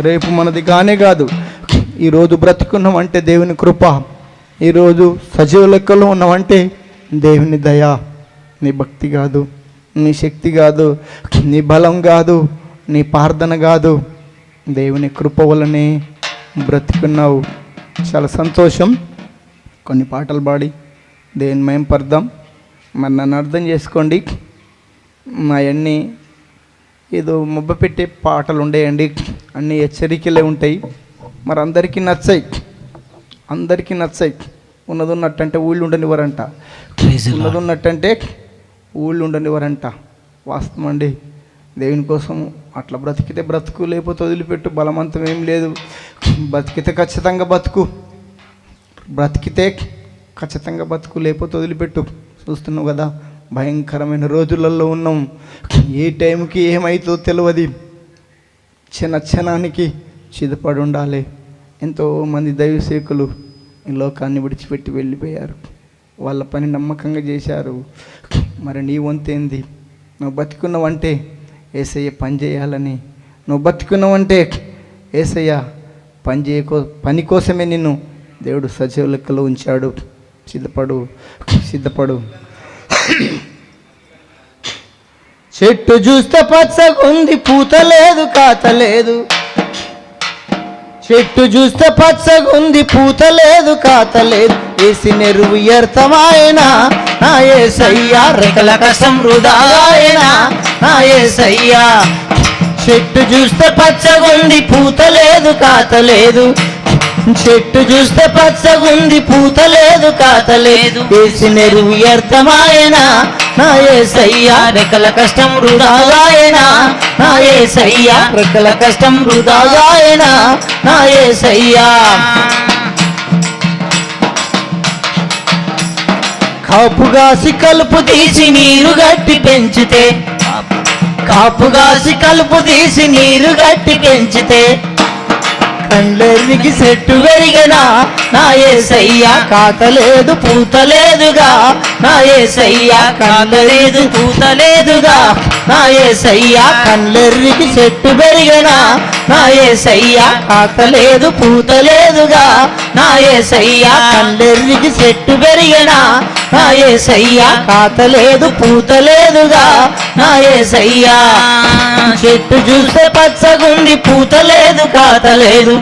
రేపు మనది కానే కాదు. ఈరోజు బ్రతుకున్నామంటే దేవుని కృప, ఈరోజు సజీవ లెక్కలో ఉన్నామంటే దేవుని దయ. నీ భక్తి కాదు, నీ శక్తి కాదు, నీ బలం కాదు, నీ ప్రార్థన కాదు, దేవుని కృప వల్లనే బ్రతుకున్నావు. చాలా సంతోషం. కొన్ని పాటలు పాడి దేవుని మయంపర్దాం. మరి నన్ను అర్థం చేసుకోండి, అవన్నీ ఏదో మొబ్బ పెట్టే పాటలు ఉండేయండి, అన్నీ హెచ్చరికలే ఉంటాయి. మరి అందరికీ నచ్చాయి, ఉన్నది ఉన్నట్టంటే ఊళ్ళు ఉండనివ్వరంట, ఉన్నది ఉన్నట్టంటే ఊళ్ళు ఉండనివ్వరంట. వాస్తవం అండి. దేవుని కోసం అట్లా బ్రతికితే బ్రతుకు, లేకపోతే వదిలిపెట్టు. బలవంతం ఏం లేదు. బ్రతికితే ఖచ్చితంగా బతుకు, లేకపోతే వదిలిపెట్టు. చూస్తున్నావు కదా, భయంకరమైన రోజులలో ఉన్నాం. ఏ టైంకి ఏమవుతుందో తెలియదు. క్షణానికి చిదపడి ఉండాలి. ఎంతోమంది దైవసేకులు ఈ లోకాన్ని విడిచిపెట్టి వెళ్ళిపోయారు. వాళ్ళ పని నమ్మకంగా చేశారు. మరి నీ వంతేంది? నువ్వు బతుకున్నావంటే యేసయ్య పని చేయాలని, నువ్వు బతుకున్నావంటే యేసయ్య పని కోసమే నిన్ను దేవుడు సజీవ లెక్కలో ఉంచాడు. సిద్ధపడు. చెట్టు చూస్తే పచ్చగుంది, పూత లేదు, కాత లేదు. చెట్టు చూస్తే పచ్చగుంది, పూత లేదు, కాత లేదు. ఏసి నెరువు వ్యర్థమాయనా నా యేసయ్యా, రెక్కల కష్టం వృధాయనా నా యేసయ్యా. చెట్టు చూస్తే పచ్చగుంది, పూత లేదు, కాత లేదు. చెట్టు చూస్తే పచ్చగుంది, పూత లేదు, కాత లేదు. ఏసి నెరువు వ్యర్థమాయనా నా యేసయ్యా, రెక్కల కష్టం వృధాయనా నా యేసయ్యా, రెక్కల కష్టం వృధాయనా నా యేసయ్యా. కాపుగాసి కలుపు తీసి నీరు గట్టి పెంచితే, కాపుగాసి కలుపు తీసి నీరు గట్టి పెంచితే, కండ్లెర్రికి చెట్టు పెరిగనా నా యేసయ్యా, కాతలేదు పూతలేదుగా నా యేసయ్యా, కాతలేదు పూతలేదుగా నా యేసయ్యా. కండ్లెర్రికి చెట్టు పెరిగనా నా యేసయ్యా, కాతలేదు పూతలేదుగా నా యేసయ్యా. కండ్లెర్రికి చెట్టు పెరిగనా నా యేసయ్యా, కాతలేదు పూతలేదుగా నా యేసయ్యా. చెట్టు చూస్తే పచ్చగుంది, పూతలేదు, కాతలేదు.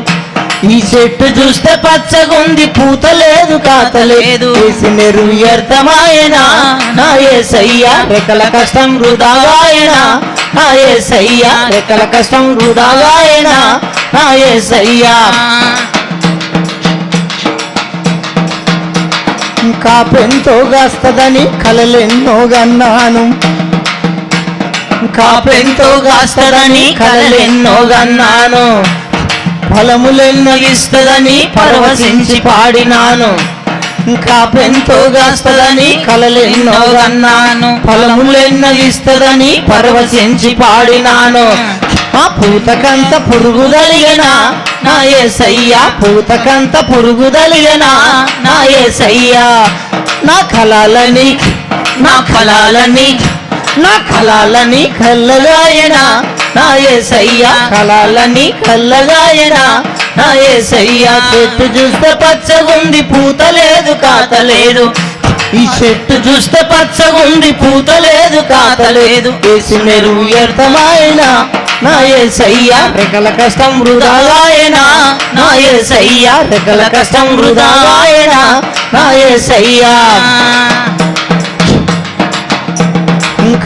ఈ చెట్టు చూస్తే పచ్చగుంది, పూతలేదు, కాతలేదు. ఏసి నెరువు వ్యర్థమాయనా నా యేసయ్యా, రెక్కల కష్టం వృధాయనా నా యేసయ్యా, రెక్కల కష్టం వృధాయనా నా యేసయ్యా. కాపెంతో గాస్తదని కలలెన్నో గన్నాను, కాపెంతో గాస్తదని కలలెన్నో గన్నాను. ఫలములెన్నో ఇస్తదని పరవశించి పాడినాను. కాపెంతో గాస్తదని కలలెన్నో గన్నాను. ఫలములెన్నో ఇస్తదని పరవశించి పాడినాను. ఆ పూతకంత పురుగు తలిగనా నా యేసయ్యా, పూతకంత పురుగు తలిగనా నా యేసయ్యా. నా కళాలని కల్లగాయనా నా యేసయ్యా, కళాలని కల్లగాయనా నా యేసయ్యా. చెట్టు చూస్తే పచ్చగుంది, పూత లేదు, కాత లేదు. ఈ చెట్టు చూస్తే పచ్చగుంది, పూత లేదు, కాత లేదు. ఏసి నెరువు వ్యర్థమాయనా నా యేసయ్యా, రెక్కల కష్టం వృధాయనా నా యేసయ్యా, రెక్కల కష్టం వృధాయనా నా యేసయ్యా.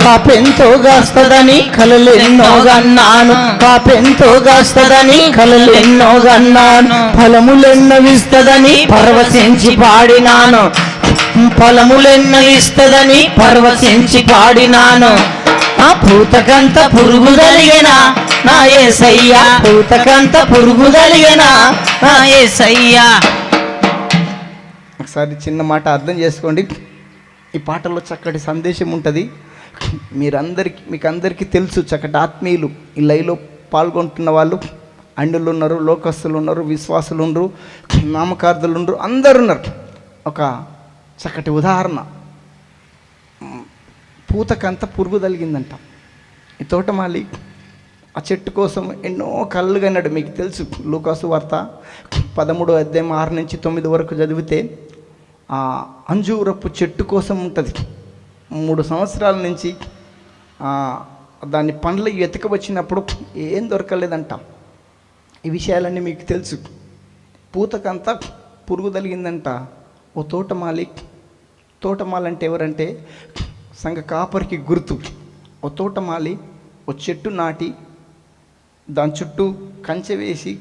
కాపెంతో గాస్తదని కలలెన్నో గన్నాను, కాపెంతో గాస్తదని కలలెన్నో గన్నాను. ఫలములెన్నో ఇస్తదని పరవశించి పాడినాను, ఫలములెన్నో ఇస్తదని పరవశించి పాడినాను. ఆ పూతకంత పురుగు తలిగనా నా యేసయ్యా, పూతకంత పురుగు తలిగనా నా యేసయ్యా. ఒకసారి చిన్న మాట అర్థం చేసుకోండి. ఈ పాటలో చక్కటి సందేశం ఉంటుంది. మీకు అందరికీ తెలుసు, చక్కటి ఆత్మీయులు ఈ లైవ్లో పాల్గొంటున్న వాళ్ళు అండులు ఉన్నారు, లోకస్తులు ఉన్నారు, విశ్వాసులు ఉన్నారు, నామకార్థులు ఉన్నారు, అందరు ఉన్నారు. ఒక చక్కటి ఉదాహరణ, పూతకంత పురుగు తలిగిందంట. ఈ తోటమాలి ఆ చెట్టు కోసం ఎన్నో కళ్ళు కన్నాడు. మీకు తెలుసు, లూకాసు వార్త 13:6-9 వరకు చదివితే ఆ అంజూరపు చెట్టు కోసం ఉంటుంది. 3 సంవత్సరాల నుంచి దాని పండ్లు ఎతకవచ్చినప్పుడు ఏం దొరకలేదంట. ఈ విషయాలన్నీ మీకు తెలుసు. పూతకంతా పురుగు తగిలిందంట. ఓ తోటమాలి అంటే ఎవరంటే సంఘ కాపరికి గుర్తు. ఓ తోటమాలి ఓ చెట్టు నాటి దాని చుట్టూ కంచె వేసి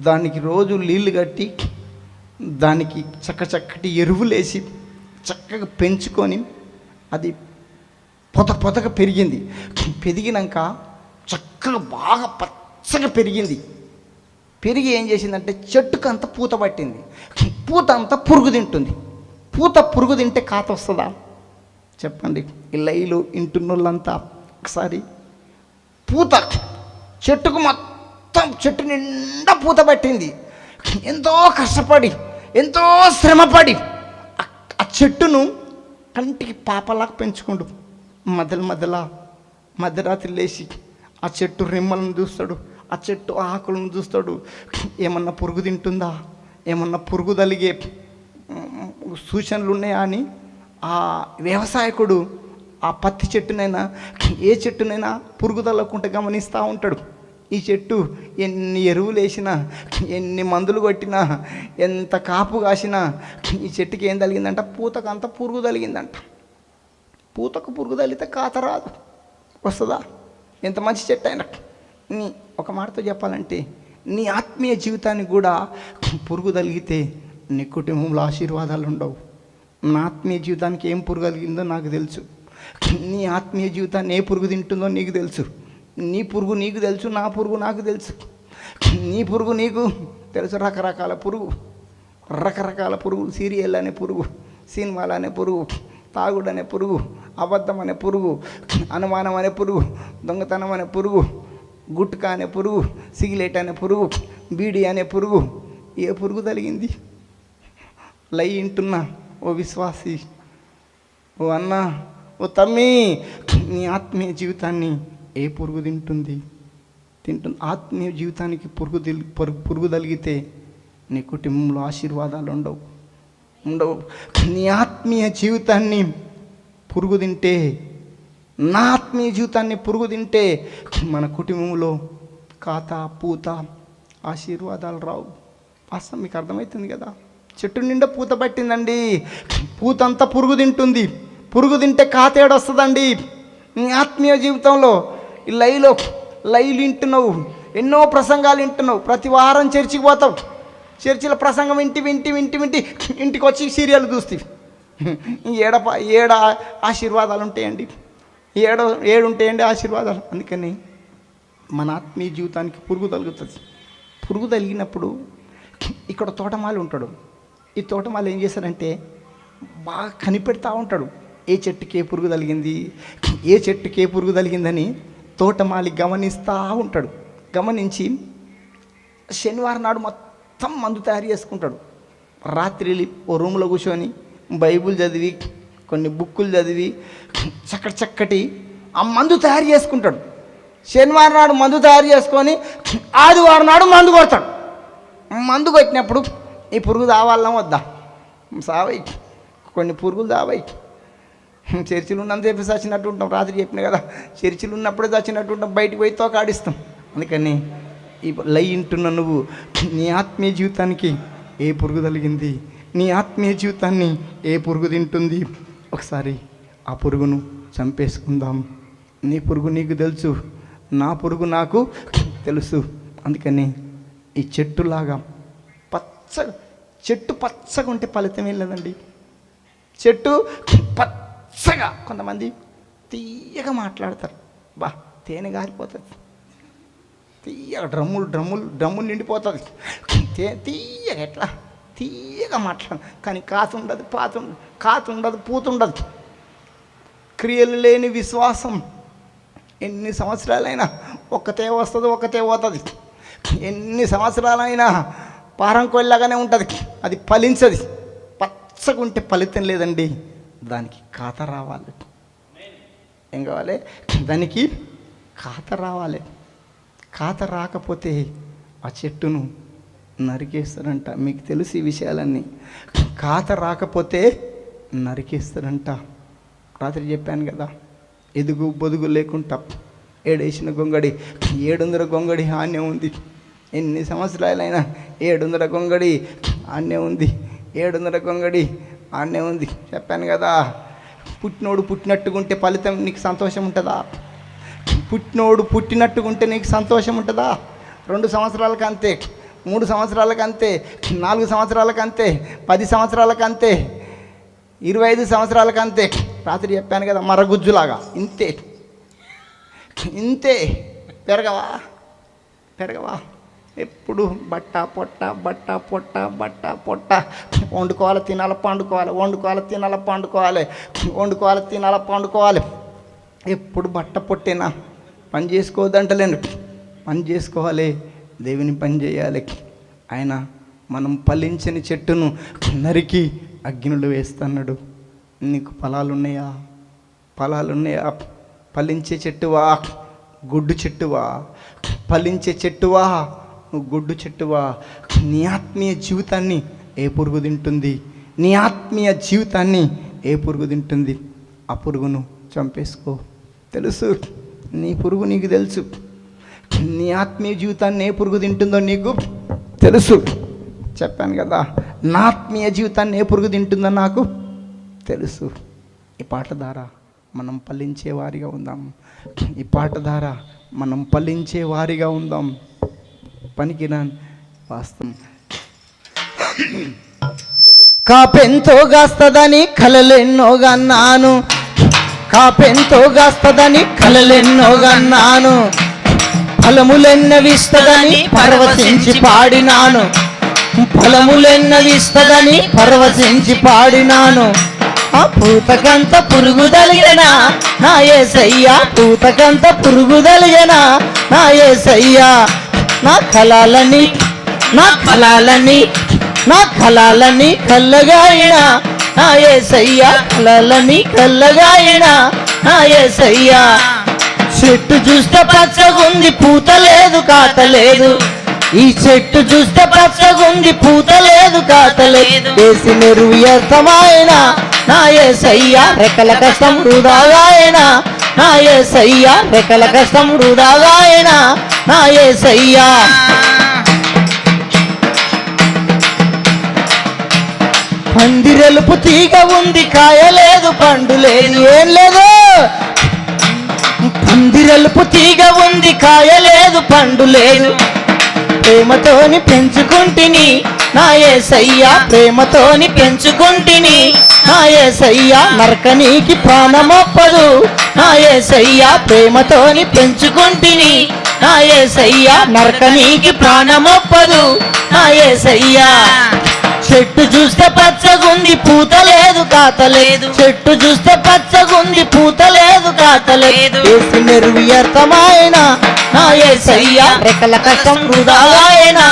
దానికి రోజు నీళ్లు కట్టి దానికి చక్కటి ఎరువులేసి చక్కగా పెంచుకొని అది పొతగా పెరిగింది. పెరిగినాక చక్కగా బాగా పచ్చగా పెరిగింది. పెరిగి ఏం చేసిందంటే చెట్టుకు అంతా పూత పట్టింది. పూత అంతా పురుగు తింటుంది. పురుగు తింటే కాత వస్తుందా చెప్పండి? ఈ లైలు ఇంటున్నోళ్ళంతా ఒకసారి పూత చెట్టుకు మొత్తం చెట్టు నిండా పూత పట్టింది. ఎంతో కష్టపడి ఎంతో శ్రమపడి ఆ చెట్టును కంటికి పాపలాగా పెంచుకుంటూ మధ్యరాత్రి లేచి ఆ చెట్టు రెమ్మలను చూస్తాడు, ఆ చెట్టు ఆకులను చూస్తాడు. ఏమన్నా పురుగు తింటుందా, ఏమన్నా పురుగు తలిగే సూచనలు ఉన్నాయా అని ఆ వ్యవసాయకుడు ఆ పత్తి చెట్టునైనా ఏ చెట్టునైనా పురుగు తల్లకుండా గమనిస్తూ ఉంటాడు. ఈ చెట్టు ఎన్ని ఎరువులు వేసినా, ఎన్ని మందులు కొట్టినా, ఎంత కాపు కాసినా ఈ చెట్టుకి ఏం తగిలిందంట? పూతకు అంత పురుగు తగిలిందంట. పూతకు పురుగు తగిలితే కాత రాదు, వస్తుందా? ఎంత మంచి చెట్టు అయినా. నీ ఒక మాటతో చెప్పాలంటే నీ ఆత్మీయ జీవితానికి కూడా పురుగు తగిలితే నీ కుటుంబంలో ఆశీర్వాదాలు ఉండవు. నా ఆత్మీయ జీవితానికి ఏం పురుగు కలిగిందో నాకు తెలుసు. నీ ఆత్మీయ జీవితాన్ని ఏ పురుగు తింటుందో నీకు తెలుసు. నీ పురుగు నీకు తెలుసు, నా పురుగు నాకు తెలుసు. నీ పురుగు నీకు తెలుసు. రకరకాల పురుగు, సీరియల్ అనే పురుగు, సినిమాలు అనే పురుగు, తాగుడు అనే పురుగు, అబద్ధం అనే పురుగు, అనుమానం అనే పురుగు, దొంగతనం అనే పురుగు, గుట్కా అనే పురుగు, సిగరెట్ అనే పురుగు, బీడీ అనే పురుగు. ఏ పురుగు తగిలింది? లై ఇంటున్నా ఓ విశ్వాసి, ఓ అన్న, ఓ తమ్మి, నీ ఆత్మీయ జీవితాన్ని ఏ పురుగు తింటుంది? ఆత్మీయ జీవితానికి పురుగు తగిలితే నీ కుటుంబంలో ఆశీర్వాదాలు ఉండవు. నీ ఆత్మీయ జీవితాన్ని పురుగు తింటే, నా ఆత్మీయ జీవితాన్ని పురుగు తింటే మన కుటుంబంలో కాత పూత ఆశీర్వాదాలు రావు. వాస్తవం మీకు అర్థమవుతుంది కదా? చెట్టు నిండా పూత పట్టిందండి, పూత అంతా పురుగు తింటుంది. పురుగు తింటే కాత ఏడొస్తుందండి. నీ ఆత్మీయ జీవితంలో ఈ లైలు వింటున్నావు, ఎన్నో ప్రసంగాలు వింటున్నావు, ప్రతి వారం చర్చికి పోతావు, చర్చిలో ప్రసంగం వింటి ఇంటికి వచ్చి సీరియల్ చూస్తావు. ఏడ ఆశీర్వాదాలు ఉంటాయండి? ఏడు ఉంటాయండి ఆశీర్వాదాలు. అందుకని మన ఆత్మీయ జీవితానికి పురుగు తగులుతుంది. పురుగు తగిలినప్పుడు ఇక్కడ తోటమాలి ఉంటాడు. ఈ తోటమాలి ఏం చేస్తాడంటే బాగా కనిపెడతా ఉంటాడు. ఏ చెట్టుకి ఏ పురుగు తగిలింది, ఏ చెట్టుకి ఏ పురుగు తగిలిందని తోటమాలి గమనిస్తూ ఉంటాడు. గమనించి శనివారం నాడు మొత్తం మందు తయారు చేసుకుంటాడు. రాత్రి ఓ రూమ్లో కూర్చొని బైబుల్ చదివి, కొన్ని బుక్కులు చదివి చక్కటి ఆ మందు తయారు చేసుకుంటాడు. శనివారం నాడు మందు తయారు చేసుకొని ఆదివారం నాడు మందు కొడతాడు. మందు కొట్టినప్పుడు ఈ పురుగు దావాలన్నా వద్దా? సావై కొన్ని పురుగులు దావాయి. చర్చిలు ఉన్నంతసేపు చచ్చినట్టు ఉంటాం. రాత్రి చెప్పిన కదా, చర్చిలు ఉన్నప్పుడే చచ్చినట్టు ఉంటాం, బయటికి పోయి తోకాడిస్తాం. అందుకని ఈ లై ఇంటున్న నువ్వు నీ ఆత్మీయ జీవితానికి ఏ పురుగు తగిలింది, నీ ఆత్మీయ జీవితాన్ని ఏ పురుగు తింటుంది? ఒకసారి ఆ పురుగును చంపేసుకుందాం. నీ పురుగు నీకు తెలుసు, నా పురుగు నాకు తెలుసు. అందుకని ఈ చెట్టులాగా చెట్టు పచ్చగా ఉంటే ఫలితం ఏం లేదండి. చెట్టు పచ్చగా, కొంతమంది తీయగా మాట్లాడతారు, బా తేనె గారిపోతుంది, తీయగా డ్రమ్ములు నిండిపోతుంది, తీయగా ఎట్లా తీయగా మాట్లాడు. కానీ కాతు ఉండదు, పూత ఉండదు. క్రియలు లేని విశ్వాసం ఎన్ని సంవత్సరాలైనా ఒక్కతే వస్తుంది, ఒక్కతే పోతుంది. ఎన్ని సంవత్సరాలైనా పారం కొల్లాగానే ఉంటుంది, అది ఫలించదు. పచ్చగుంటే ఫలితం లేదండి. దానికి కాత రావాలి. ఏం కావాలి? దానికి ఖాత రావాలి. ఖాత రాకపోతే ఆ చెట్టును నరికేస్తారంట. మీకు తెలుసు ఈ విషయాలన్నీ. ఖాత రాకపోతే నరికేస్తారంట. రాత్రి చెప్పాను కదా, ఎదుగు బొదుగు లేకుండా ఏడేసిన గొంగడి 700 గొంగడి ఆన్నే ఉంది. ఎన్ని సంవత్సరాలైనా 700 గొంగడి ఆన్నే ఉంది. 700 గొంగడి ఆన్నే ఉంది. చెప్పాను కదా, పుట్టినోడు పుట్టినట్టుకుంటే ఫలితం నీకు సంతోషం ఉంటుందా? పుట్టినోడు పుట్టినట్టుకుంటే నీకు సంతోషం ఉంటుందా? 2 సంవత్సరాలకు అంతే, 3 సంవత్సరాలకు అంతే, 4 సంవత్సరాలకు అంతే, 10 సంవత్సరాలకు అంతే, 25 సంవత్సరాలకు అంతే. రాత్రి చెప్పాను కదా, మరగుజ్జులాగా ఇంతే ఇంతే. పెరగవా ఎప్పుడు బట్ట పొట్ట బట్ట పొట్ట బట్ట పొట్ట. వండుకోవాలి, తినాలి, పండుకోవాలి, వండుకోవాలి, తినాలి, పండుకోవాలి, వండుకోవాలి, తినాలి, పండుకోవాలి. ఎప్పుడు బట్ట పొట్టేనా? పని చేసుకోవద్దంటలేను, పని చేసుకోవాలి, దేవుని పని చేయాలి. ఆయన మనం ఫలించని చెట్టును నరికి అగ్నిలో వేస్తున్నాడు. నీకు ఫలాలున్నాయా? ఫలించే చెట్టువా? గుడ్డు చెట్టువా? ఫలించే చెట్టువా? నువ్వు గుడ్డు చెట్టువా? నీ ఆత్మీయ జీవితాన్ని ఏ పురుగు తింటుంది? నీ ఆత్మీయ జీవితాన్ని ఏ పురుగు తింటుంది? ఆ పురుగును చంపేసుకో. తెలుసు, నీ పురుగు నీకు తెలుసు. నీ ఆత్మీయ జీవితాన్ని ఏ పురుగు తింటుందో నీకు తెలుసు. చెప్పాను కదా, నా ఆత్మీయ జీవితాన్ని ఏ పురుగు తింటుందో నాకు తెలుసు. ఈ పాట ద్వారా మనం ఫలించే వారిగా ఉందాం. ఈ పాట ద్వారా మనం ఫలించే వారిగా ఉందాం. పనికిరాని వాస్తవం. కాపెంతో గాస్తదని కలలెన్నో గన్నాను, కాపెంతో గాస్తదని కలలెన్నో గన్నాను, ఫలములెన్నవిస్తదని పరవశించి పాడినాను, ఫలములెన్నవిస్తదని పరవశించి పాడినాను. ఆ పూతకంత పురుగు తలిగనా నా యేసయ్యా, పూతకంత పురుగు తలిగనా నా యేసయ్యా. నా కళాలని కల్లగాయినా నా యేసయ్యా, కళాలని కల్లగాయినా నా యేసయ్యా. చెట్టు చూస్తే పచ్చగుంది, పూత లేదు, కాత లేదు. ఈ చెట్టు చూస్తే పచ్చగుంది, పూత లేదు, కాత లేదు. వేసి నెరువు వ్యర్థమాయనా నా యేసయ్యా, రెక్కల కష్టం వృధాగాయనా నా యేసయ్యా, రెక్కల కష్టం వృధాగాయనా నా యేసయ్యా. పందిరెలుపు తీగ ఉంది, కాయలేదు, పండు లేదు, ఏం లేదు. పందిరెలుపు తీగ ఉంది, కాయలేదు, పండు లేదు. ప్రేమతోని పెంచుకుంటిని నా యేసయ్యా, ప్రేమతోని పెంచుకుంటిని నా యేసయ్యా. నరకనీకి ప్రాణమొప్పదు నా యేసయ్యా, ప్రేమతోని పెంచుకుంటిని నా యేసయ్యా. నరకనీకి ప్రాణమొప్పదు నా యేసయ్యా. చెట్టు చూస్తే పచ్చగుంది, పూత లేదు, కాత లేదు. చెట్టు చూస్తే పచ్చగుంది, పూత లేదు, కాత లేదు. వేసి నెరువు వ్యర్థమాయనా నా యేసయ్యా, రెక్కల కష్టం వృధాగాయనా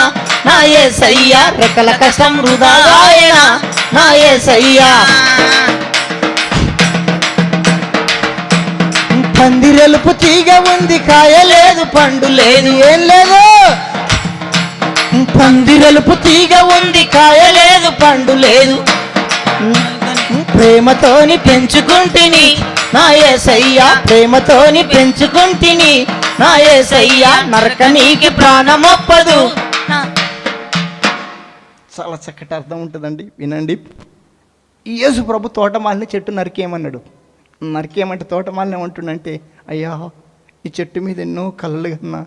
నా యేసయ్యా, రెక్కల కష్టం వృధాగాయనా నా యేసయ్యా. పందిరెలుపు తీగ ఉంది, కాయలేదు, పండు లేదు, ఏం లేదు. పందిరెలుపు తీగ ఉంది, కాయలేదు, పండు లేదు. ప్రేమతోని పెంచుకుంటిని నా యేసయ్యా, ప్రేమతోని పెంచుకుంటిని నా యేసయ్యా. నరకనీకి ప్రాణమొప్పదు. చాలా చక్కటి అర్థం ఉంటుందండి, వినండి. యేసు ప్రభు తోటమాలిని చెట్టు నరికేయమన్నాడు. నరికేయమంటే తోటమాలిని ఏమంటుండంటే, అయ్యా ఈ చెట్టు మీద ఎన్నో కలలు కన్నా,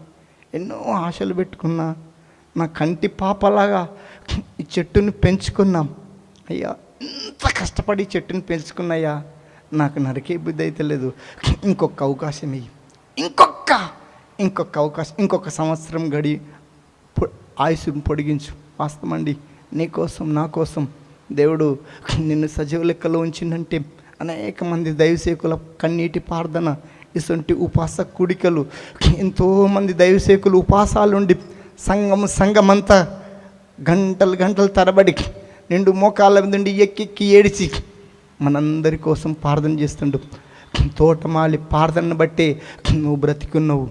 ఎన్నో ఆశలు పెట్టుకున్నా, నా కంటి పాపలాగా ఈ చెట్టుని పెంచుకున్నాం అయ్యా, ఇంత కష్టపడి చెట్టుని పెంచుకున్నాయ్యా, నాకు నరికే బుద్ధి అయితే లేదు. ఇంకొక అవకాశం ఇయ్యి, ఇంకొక అవకాశం, ఇంకొక సంవత్సరం గడి ఆయుస్సును పొడిగించు. వాస్తవమండి, నీకోసం నా కోసం దేవుడు నిన్ను సజీవ లెక్కలో ఉంచిందంటే అనేక మంది దైవసేకుల కన్నీటి ప్రార్థన, ఇటువంటి ఉపాస కుడికలు, ఎంతోమంది దైవసేకులు ఉపాసాలుండి సంఘమంతా గంటలు తరబడి నిండు మోకాళ్ళ నుండి ఎక్కి ఏడిచి మనందరి కోసం ప్రార్థన చేస్తుండు. తోటమాలి ప్రార్థనను బట్టి నువ్వు బ్రతికున్నావు.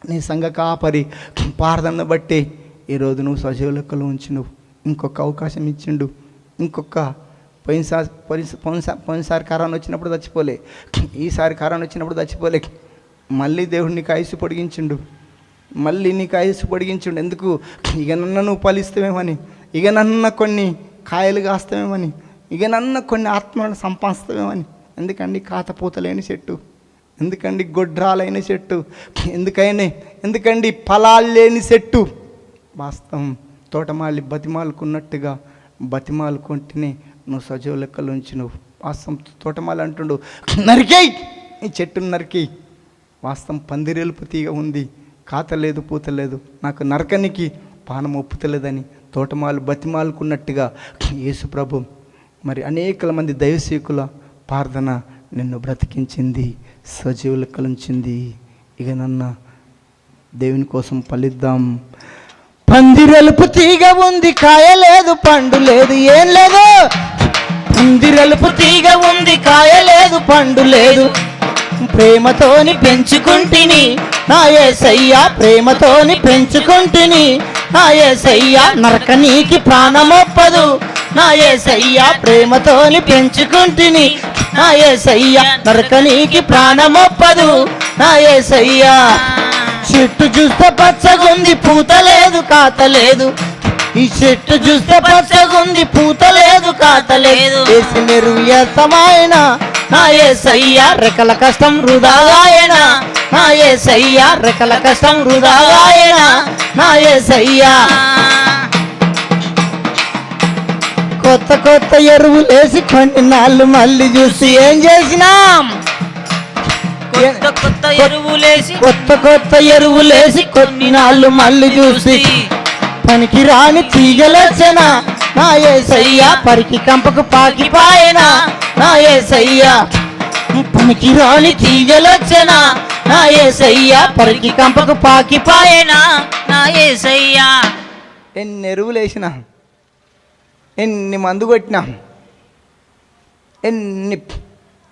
నీ సంఘ కాపరి ప్రార్థనను బట్టి ఈరోజు నువ్వు సజీవ లెక్కలో ఉంచినవు. ఇంకొక అవకాశం ఇచ్చిండు. ఇంకొక పోయినసారి కరోనా వచ్చినప్పుడు చచ్చిపోలే, ఈసారి కరోనా వచ్చినప్పుడు చచ్చిపోలే. మళ్ళీ దేవుడు నీకు ఆయుస్సు పొడిగించిండు. ఎందుకు? ఇక నన్ను నువ్వు ఫలిస్తావేమని, ఇక నన్న కొన్ని కాయలు కాస్తావేమని, ఇక నన్న కొన్ని ఆత్మలను సంపాదిస్తావేమని. ఎందుకండి కాతపూతలేని చెట్టు, ఎందుకండి గొడ్రాలైన చెట్టు, ఎందుకండి ఫలాలు లేని చెట్టు. వాస్తవం తోటమాలి బతిమాలుకున్నట్టుగా బతిమాలుకుంటేనే నువ్వు సజీవ లెక్కలోంచి నువ్వు. వాస్తవం తోటమాలి అంటుండు, నరికేయి, ఈ చెట్టును నరికేయి. వాస్తవం పందిరెలుపు తీగ ఉంది, కాతలేదు పూతలేదు, నాకు నరకనికి పానం ఒప్పుతలేదని తోటమాలు బతిమాలుకున్నట్టుగా యేసు ప్రభు మరి అనేక మంది దైవసేకుల ప్రార్థన నిన్ను బ్రతికించింది, సజీవ లెక్కలుంచింది. ఇక నన్ను దేవుని కోసం ఫలిద్దాం. పందిరెలుపు తీగ ఉంది, కాయ లేదు, పండు లేదు, ఏం లేదు. పందిరెలుపు తీగ ఉంది, కాయ లేదు, పండు లేదు, ప్రేమతోని పెంచుకుంటిని నా యేసయ్యా, ప్రేమతోని పెంచుకుంటిని నా యేసయ్యా, నరకనీకి ప్రాణమొప్పదు నా యేసయ్యా, ప్రేమతోని పెంచుకుంటిని నా యేసయ్యా, నరకనీకి ప్రాణమొప్పదు నా యేసయ్యా. చెట్టు చూస్తే పచ్చగుంది, పూత లేదు, కాత లేదు. ఈ చెట్టు చూస్తే పచ్చగుంది, పూత లేదు, కాత లేదు. వేసి నెరుయసమాయన నా యేసయ్యా, రెక్కల కష్టం వృధాగాయన నా యేసయ్యా, రెక్కల కష్టం వృధాగాయన నా యేసయ్యా. కొత్త కొత్త ఎరువులేసి కొన్ని నాళ్ళు మళ్ళీ చూసి ఏం చేసినాం. కొత్త కొత్త ఎరువులేసి కొన్ని నాళ్ళు మళ్ళీ చూసి పనికి రాని తీగలొచ్చిన నా యేసయ్యా, పరికి కంపకు పాకిపాయన నా యేసయ్యా, పనికి రాని తీగలొచ్చిన నా యేసయ్యా, పరికి కంపకు పాకిపాయన నా యేసయ్యా. ఎన్ని ఎరువులు వేసినా, ఎన్ని మందు కొట్టినా, ఎన్ని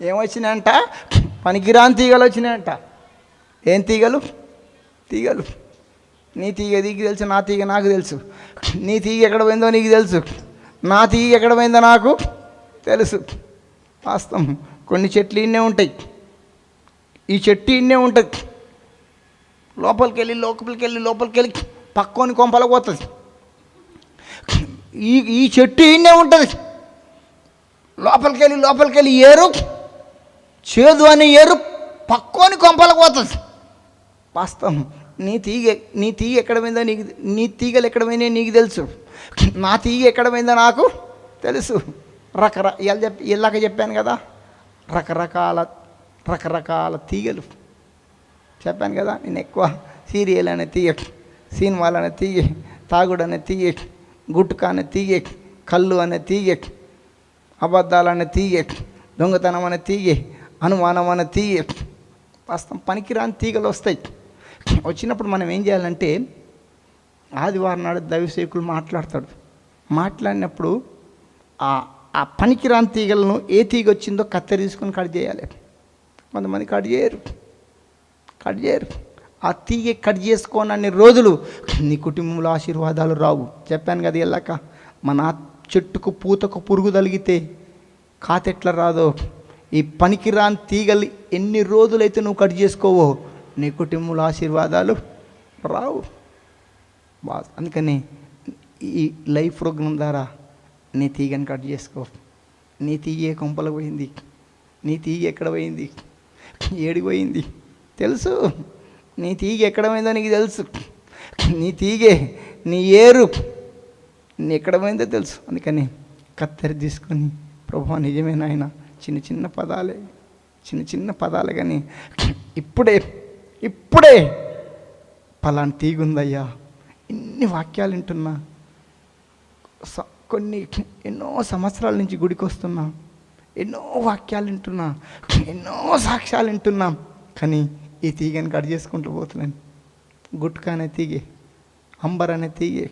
ఏమొచ్చినాయంట, పనికిరాని తీగలు వచ్చినాయంట. ఏం తీగలు? నీ తీగ నీకు తెలుసు, నా తీగ నాకు తెలుసు. నీ తీగ ఎక్కడ పోయిందో నీకు తెలుసు, నా తీగ ఎక్కడ పోయిందో నాకు తెలుసు. వాస్తవం కొన్ని చెట్లు ఇన్నే ఉంటాయి, ఈ చెట్టు ఇన్నే ఉంటుంది. లోపలికి వెళ్ళి పక్కోని కొంపలకు పోతుంది. ఈ చెట్టు ఇన్నే ఉంటుంది. లోపలికి వెళ్ళి ఏరు, చేదు అని ఏరు పక్కోని కొంపలకు పోతుంది. వాస్తవం నీ తీగ ఎక్కడ పోయిందో నీకు, నీ తీగలు ఎక్కడ పోయినా నీకు తెలుసు, నా తీగ ఎక్కడ పోయిందో నాకు తెలుసు. ఇలాగ చెప్పాను కదా, రకరకాల తీగలు చెప్పాను కదా. నేను ఎక్కువ సీరియల్ అనే తీగ, సినిమాలు అనే తీగ, తాగుడు అనే తీగ, గుట్కా అనే తీగ, కళ్ళు అనే తీగ, అబద్ధాలు అనే తీగ, దొంగతనం అనే తీగ, అనుమానం అనే తీగ. వాస్తవం పనికిరాని తీగలు వస్తాయి. వచ్చినప్పుడు మనం ఏం చేయాలంటే, ఆదివారం నాడు దైవసేవకులు మాట్లాడినప్పుడు ఆ పనికిరాని తీగలను ఏ తీగ వచ్చిందో కత్తెర తీసుకొని కట్ చేయాలి. కొంతమంది కట్ చేయరు. ఆ తీగ కట్ చేసుకోనన్ని రోజులు నీ కుటుంబంలో ఆశీర్వాదాలు రావు. చెప్పాను కదా వెళ్ళాక, మన చెట్టుకు పూతకు పురుగు తగిలితే కాతెట్లా రాదో, ఈ పనికిరాని తీగలు ఎన్ని రోజులైతే నువ్వు కట్ చేసుకోవో నీ కుటుంబంలో ఆశీర్వాదాలు రావు. అందుకని ఈ లైఫ్ ప్రోగ్రాం ద్వారా నీ తీగని కట్ చేసుకో. నీ తీగ ఏ కొంపలకు పోయింది, నీ తీగ ఎక్కడ పోయింది, ఏడికి పోయింది తెలుసు. నీ తీగ ఎక్కడ పోయిందో నీకు తెలుసు. నీ తీగే, నీ ఏరు నీ ఎక్కడ పోయిందో తెలుసు. అందుకని కత్తెర తీసుకొని, ప్రభువా నిజమే నాయన, చిన్న పదాలే కానీ ఇప్పుడే పలానా తీగ ఉందయ్యా. ఇన్ని వాక్యాలు వింటున్నా, ఎన్నో సంవత్సరాల నుంచి గుడికి వస్తున్నా, ఎన్నో వాక్యాలు వింటున్నా, ఎన్నో సాక్ష్యాలు వింటున్నా, కానీ ఈ తీగని కట్ చేసుకుంటూ పోతున్నాను. గుట్కా అనే తీగే, అంబర్ అనే తీగే.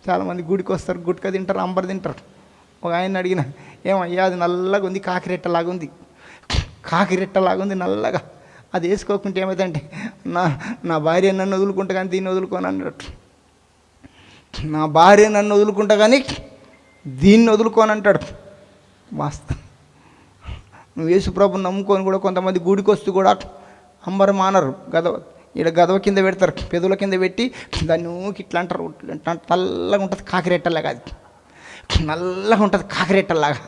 చాలామంది గుడికి వస్తారు, గుట్కా తింటారు, అంబర్ తింటారు. ఒక ఆయన అడిగిన, ఏమయ్యా అది నల్లగా ఉంది, కాకిరెట్టలాగా ఉంది. కాకిరెట్టలాగుంది నల్లగా. అది వేసుకోకుంటే ఏమైందంటే నా భార్య నన్ను వదులుకుంటా కానీ దీన్ని వదులుకోను అన్నట్టు. నా భార్య నన్ను వదులుకుంటా కానీ దీన్ని వదులుకోని అంటాడు. వాస్తవం. నువ్వు యేసుప్రభుని నమ్ముకొని కూడా కొంతమంది గుడికి వస్తూ కూడా అంబరం మానరు. గదవ కింద పెడతారు, పెదవుల కింద పెట్టి దాన్ని ఊకి ఇట్లా అంటారు. నల్లగా ఉంటుంది కాకిరెట్టలాగా, అది నల్లగా ఉంటుంది కాకిరెట్టలాగా.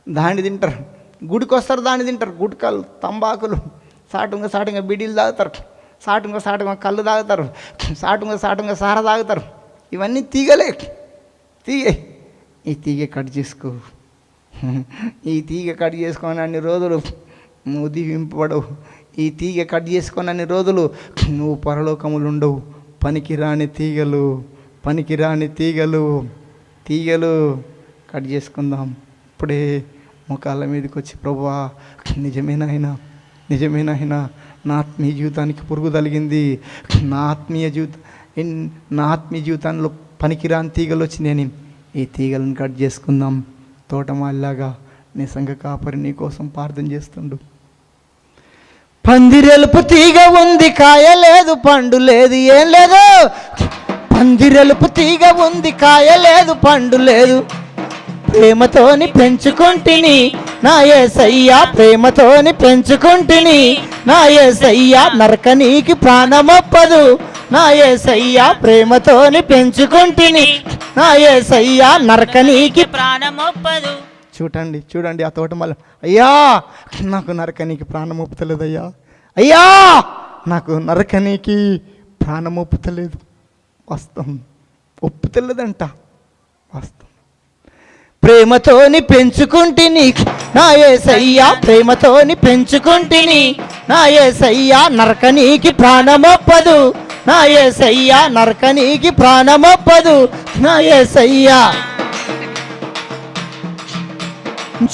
దాన్ని తింటారు. గుడికి వస్తారు, దాన్ని తింటారు. గుట్కాలు, తంబాకులు, సాటుగా బిడీలు తాగుతారు, సాటుగా కళ్ళు తాగుతారు, సాటుగా సార తాగుతారు. ఇవన్నీ తీగలే. ఈ తీగ కట్ చేసుకో. ఈ తీగ కట్ చేసుకొని అన్ని రోజులు నువ్వు దీవింపబడవు. ఈ తీగ కట్ చేసుకొని అన్ని రోజులు నువ్వు పరలోకములు ఉండవు. పనికిరాని తీగలు కట్ చేసుకుందాం. ఇప్పుడే ముఖాల మీదకి వచ్చి, ప్రభువా నిజమేనాయనా నా ఆత్మీయ జీవితానికి పురుగు తగిలింది. నా ఆత్మీయ జీవితంలో పనికిరాని తీగలు వచ్చినాయని ఈ తీగలను కట్ చేసుకుందాం. తోటమాలిలాగా నీ సంఘ కాపరి నీ కోసం ప్రార్థన చేస్తుండు. పందిరెలుపు తీగ ఉంది, కాయ లేదు, పండు లేదు, ఏం లేదు. పందిరెలుపు తీగ ఉంది, కాయ లేదు, పండు లేదు. ప్రేమతోని పెంచుకుంటిని నా యేసయ్యా, ప్రేమతోని పెంచుకుంటిని నా యేసయ్యా, నరకనీకి ప్రాణమొప్పదు నా యేసయ్యా, ప్రేమతోని పెంచుకుంటిని నా యేసయ్యా, నరకనీకి ప్రాణమొప్పదు. చూడండి ఆ తోట మళ్ళీ, అయ్యా నాకు నరకనీకి ప్రాణం ఒప్పుతలేదయ్యా, అయ్యా నాకు నరకనీకి ప్రాణం ఒప్పుతలేదు. వాస్తవం, ఒప్పుతలేదంట. వాస్తవం. ప్రేమతోని పెంచుకుంటిని నా యేసయ్యా, ప్రేమతోని పెంచుకుంటిని నా యేసయ్యా, నరకనీకి ప్రాణమొప్పదు నా యేసయ్యా, నరకనీకి ప్రాణమొప్పదు నా యేసయ్యా.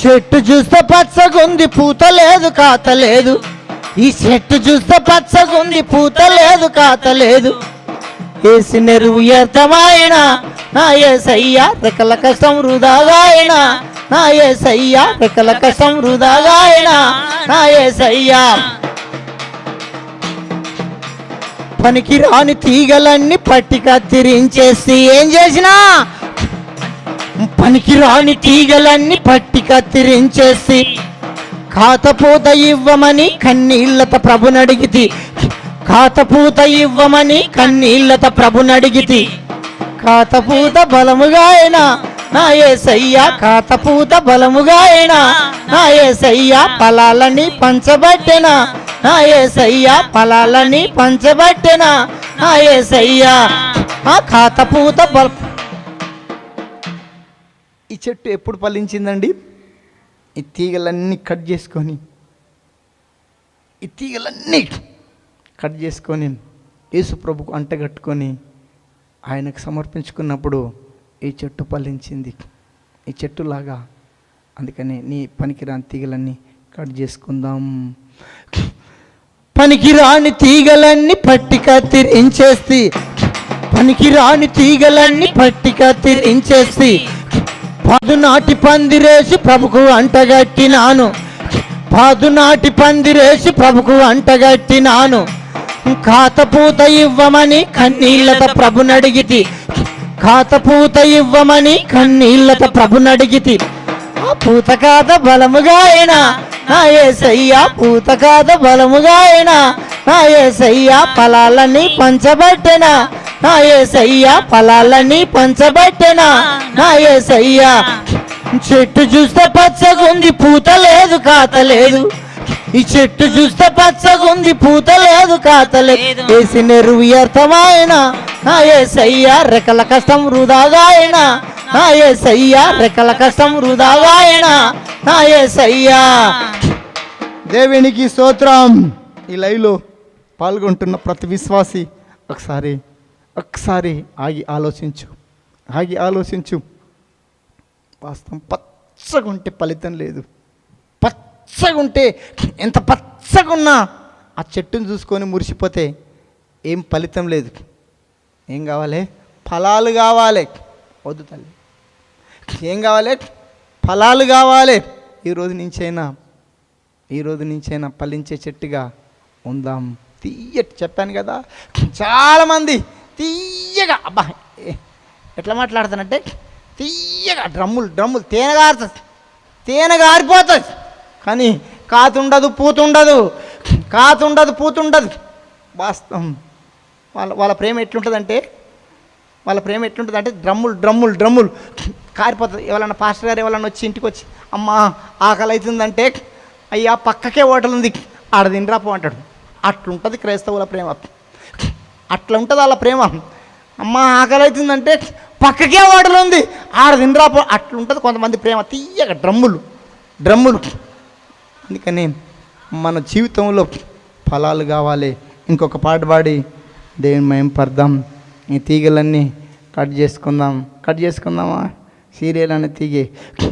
చెట్టు చూస్తే పచ్చగుంది, పూత లేదు, కాత లేదు. ఈ చెట్టు చూస్తే పచ్చగుంది, పూత లేదు, కాత లేదు. ఏసి నెరువు వ్యర్థమాయన నా యేసయ్యా, రెక్కల కష్టం వృధాగాయన నా యేసయ్యా, రెక్కల కష్టం వృధాగాయన నా యేసయ్యా. పనికిరాని తీగలన్నీ పట్టి కత్తిరించేసి ఏం చేసినా, పనికిరాని తీగలన్నీ పట్టి కత్తిరించేసి కాతపూత ఇవ్వమని కన్నీళ్లత ప్రభునడిగితి, కాతపూత ఇవ్వమని కన్నీళ్లత ప్రభునడిగితి. కాతపూత బలముగాయనా నా యేసయ్యా, కాతపూత బలముగాయనా నా యేసయ్యా, ఫలాలని పంచబట్టెనా నా యేసయ్యా, ఫలాలని పంచబట్టెనా నా యేసయ్యా. ఆ కాతపూత ఈ చెట్టు ఎప్పుడు ఫలించిందండి? ఈ తీగలన్నీ కట్ చేసుకొని యేసు ప్రభుకు అంటగట్టుకొని ఆయనకు సమర్పించుకున్నప్పుడు ఈ చెట్టు ఫలించింది. ఈ చెట్టులాగా. అందుకని నీ పనికిరాని తీగలన్నీ కట్ చేసుకుందాం. పనికిరాని తీగలన్నీ పట్టి కత్తిరించేసి, పనికిరాని తీగలన్నీ పట్టి కత్తిరించేసి పాదునాటి పందిరేసి ప్రభుకు అంటగట్టినాను, పాదునాటి పందిరేసి ప్రభుకు అంటగట్టినాను. కాతపూత ఇవ్వమని కన్నీళ్లత ప్రభునడిగితి, కాతపూత ఇవ్వమని కన్నీళ్లత ప్రభునడిగితి. ఆ పూత కాత బలముగాయనా నా యేసయ్యా, పూత కాత బలముగాయనా నా యేసయ్యా, ఫలాలని పంచబట్టెనా నా యేసయ్యా, ఫలాలని పంచబట్టెనా నా యేసయ్యా. చెట్టు చూస్తే పచ్చగుంది, పూత లేదు, కాత లేదు. ఈ చెట్టు చూస్తే పచ్చగుంది, పూత లేదు, కాత లేదు. వేసి నెరువు వ్యర్థమాయన నా యేసయ్యా, రెక్కల కష్టం వృధాగాయన నా యేసయ్యా, రెక్కల కష్టం వృధాగాయన నా యేసయ్యా. దేవునికి స్తోత్రం. ఈ లైవ్లో పాల్గొంటున్న ప్రతి విశ్వాసి ఒకసారి ఆగి ఆలోచించు. వాస్తవం, పచ్చగుంటే ఫలితం లేదు. పచ్చగుంటే ఎంత పచ్చగున్నా ఆ చెట్టును చూసుకొని మురిసిపోతే ఏం ఫలితం లేదు. ఏం కావాలి? ఫలాలు కావాలి. వద్దు తల్లి, ఏం కావాలి? ఫలాలు కావాలి. ఈరోజు నుంచైనా ఈ రోజు నుంచైనా ఫలించే చెట్టుగా ఉందాం. తీయటి చెప్పాను కదా, చాలామంది తీయగా అబ్బా ఎట్లా మాట్లాడుతానంటే తీయగా డ్రమ్ములు తేనె గారిపోతుంది, కానీ కాతుండదు పూతుండదు, వాస్తవం. వాళ్ళ ప్రేమ ఎట్లుంటుందంటే డ్రమ్ములు కారిపోతుంది. ఎవరన్నా పాస్టర్ గారు ఎవరన్నా వచ్చి ఇంటికి వచ్చి అమ్మా ఆకలి అవుతుందంటే అయ్యా పక్కకే హోటల్ ఉంది ఆడ తినరాపో అంటాడు. అట్లుంటుంది క్రైస్తవుల ప్రేమ, అట్లా ఉంటుంది వాళ్ళ ప్రేమ. అమ్మ ఆకలి అవుతుందంటే పక్కకే హోటల్ ఉంది ఆడ తినరాపో, అట్లుంటుంది కొంతమంది ప్రేమ. తీయగా డ్రమ్ములు. అందుకని మన జీవితంలో ఫలాలు కావాలి. ఇంకొక పాట పాడి దేవుని మహిమ పడదాం. ఈ తీగలన్నీ కట్ చేసుకుందామా? సీరియల్ అనే తీగే,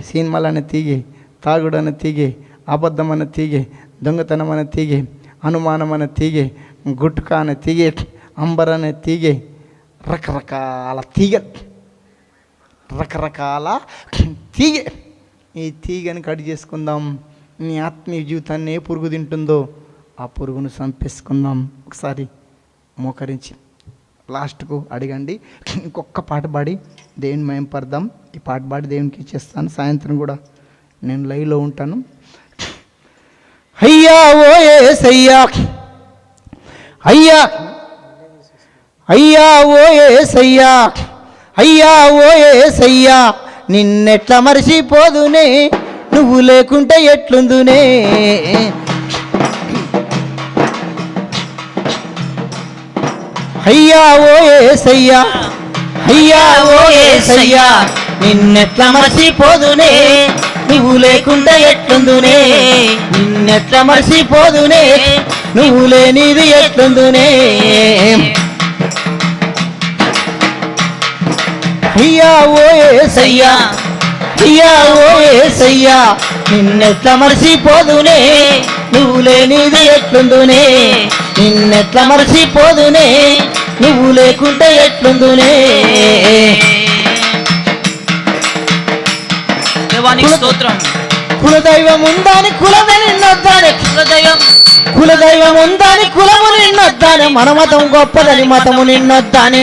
సినిమాలు అనే తీగే, తాగుడు అనే తీగే, అబద్ధం అనే తీగే, దొంగతనం అనే తీగే, అనుమానం అనే తీగే, గుట్కా అనే తీగే, అంబర్ అనే తీగే, రకరకాల తీగ. ఈ తీగని కట్ చేసుకుందాం. నీ ఆత్మీయ జీవితాన్ని ఏ పురుగు తింటుందో ఆ పురుగును చంపేసుకుందాం. ఒకసారి మోకరించి లాస్ట్కు అడగండి. ఇంకొక పాట పాడి దేవుని మహిమ పడదాం. ఈ పాట పాడి దేవునికి ఇచ్చేస్తాను. సాయంత్రం కూడా నేను లైవ్లో ఉంటాను. అయ్యా ఓ యేసయ్యా, అయ్యా ఓ యేసయ్యా, అయ్యా ఓ యేసయ్యా, నిన్నెట్లా మరిచిపోదునే, నువ్వు లేకుంటే ఎట్లుందునే. అయ్యా ఓ యేసయ్యా, అయ్యా ఓ యేసయ్యా, నిన్నెట్లా మరిచిపోదునే, నువ్వు లేకుంటే ఎట్లుందునే. నిన్నెట్లా మరిచిపోదునే, నువ్వు లేనిది ఎట్లుందునే. అయ్యా ఓ యేసయ్యా, అయ్యా ఓ యేసయ్యా, నిన్నెట్లా మరిచిపోదునే, నువ్వు లేనిది ఎట్లుందునే. నిన్నెట్లా మరిచిపోదునే, నువ్వు లేకుంటే ఎట్లుందునే. దేవానికి స్తోత్రం. కులదైవం ఉందని కులమే నిన్నొద్దానే, కులదైవం ఉందని కులము నిన్నొద్దానే, మన మతం గొప్పదని మతము నిన్నొద్దానే.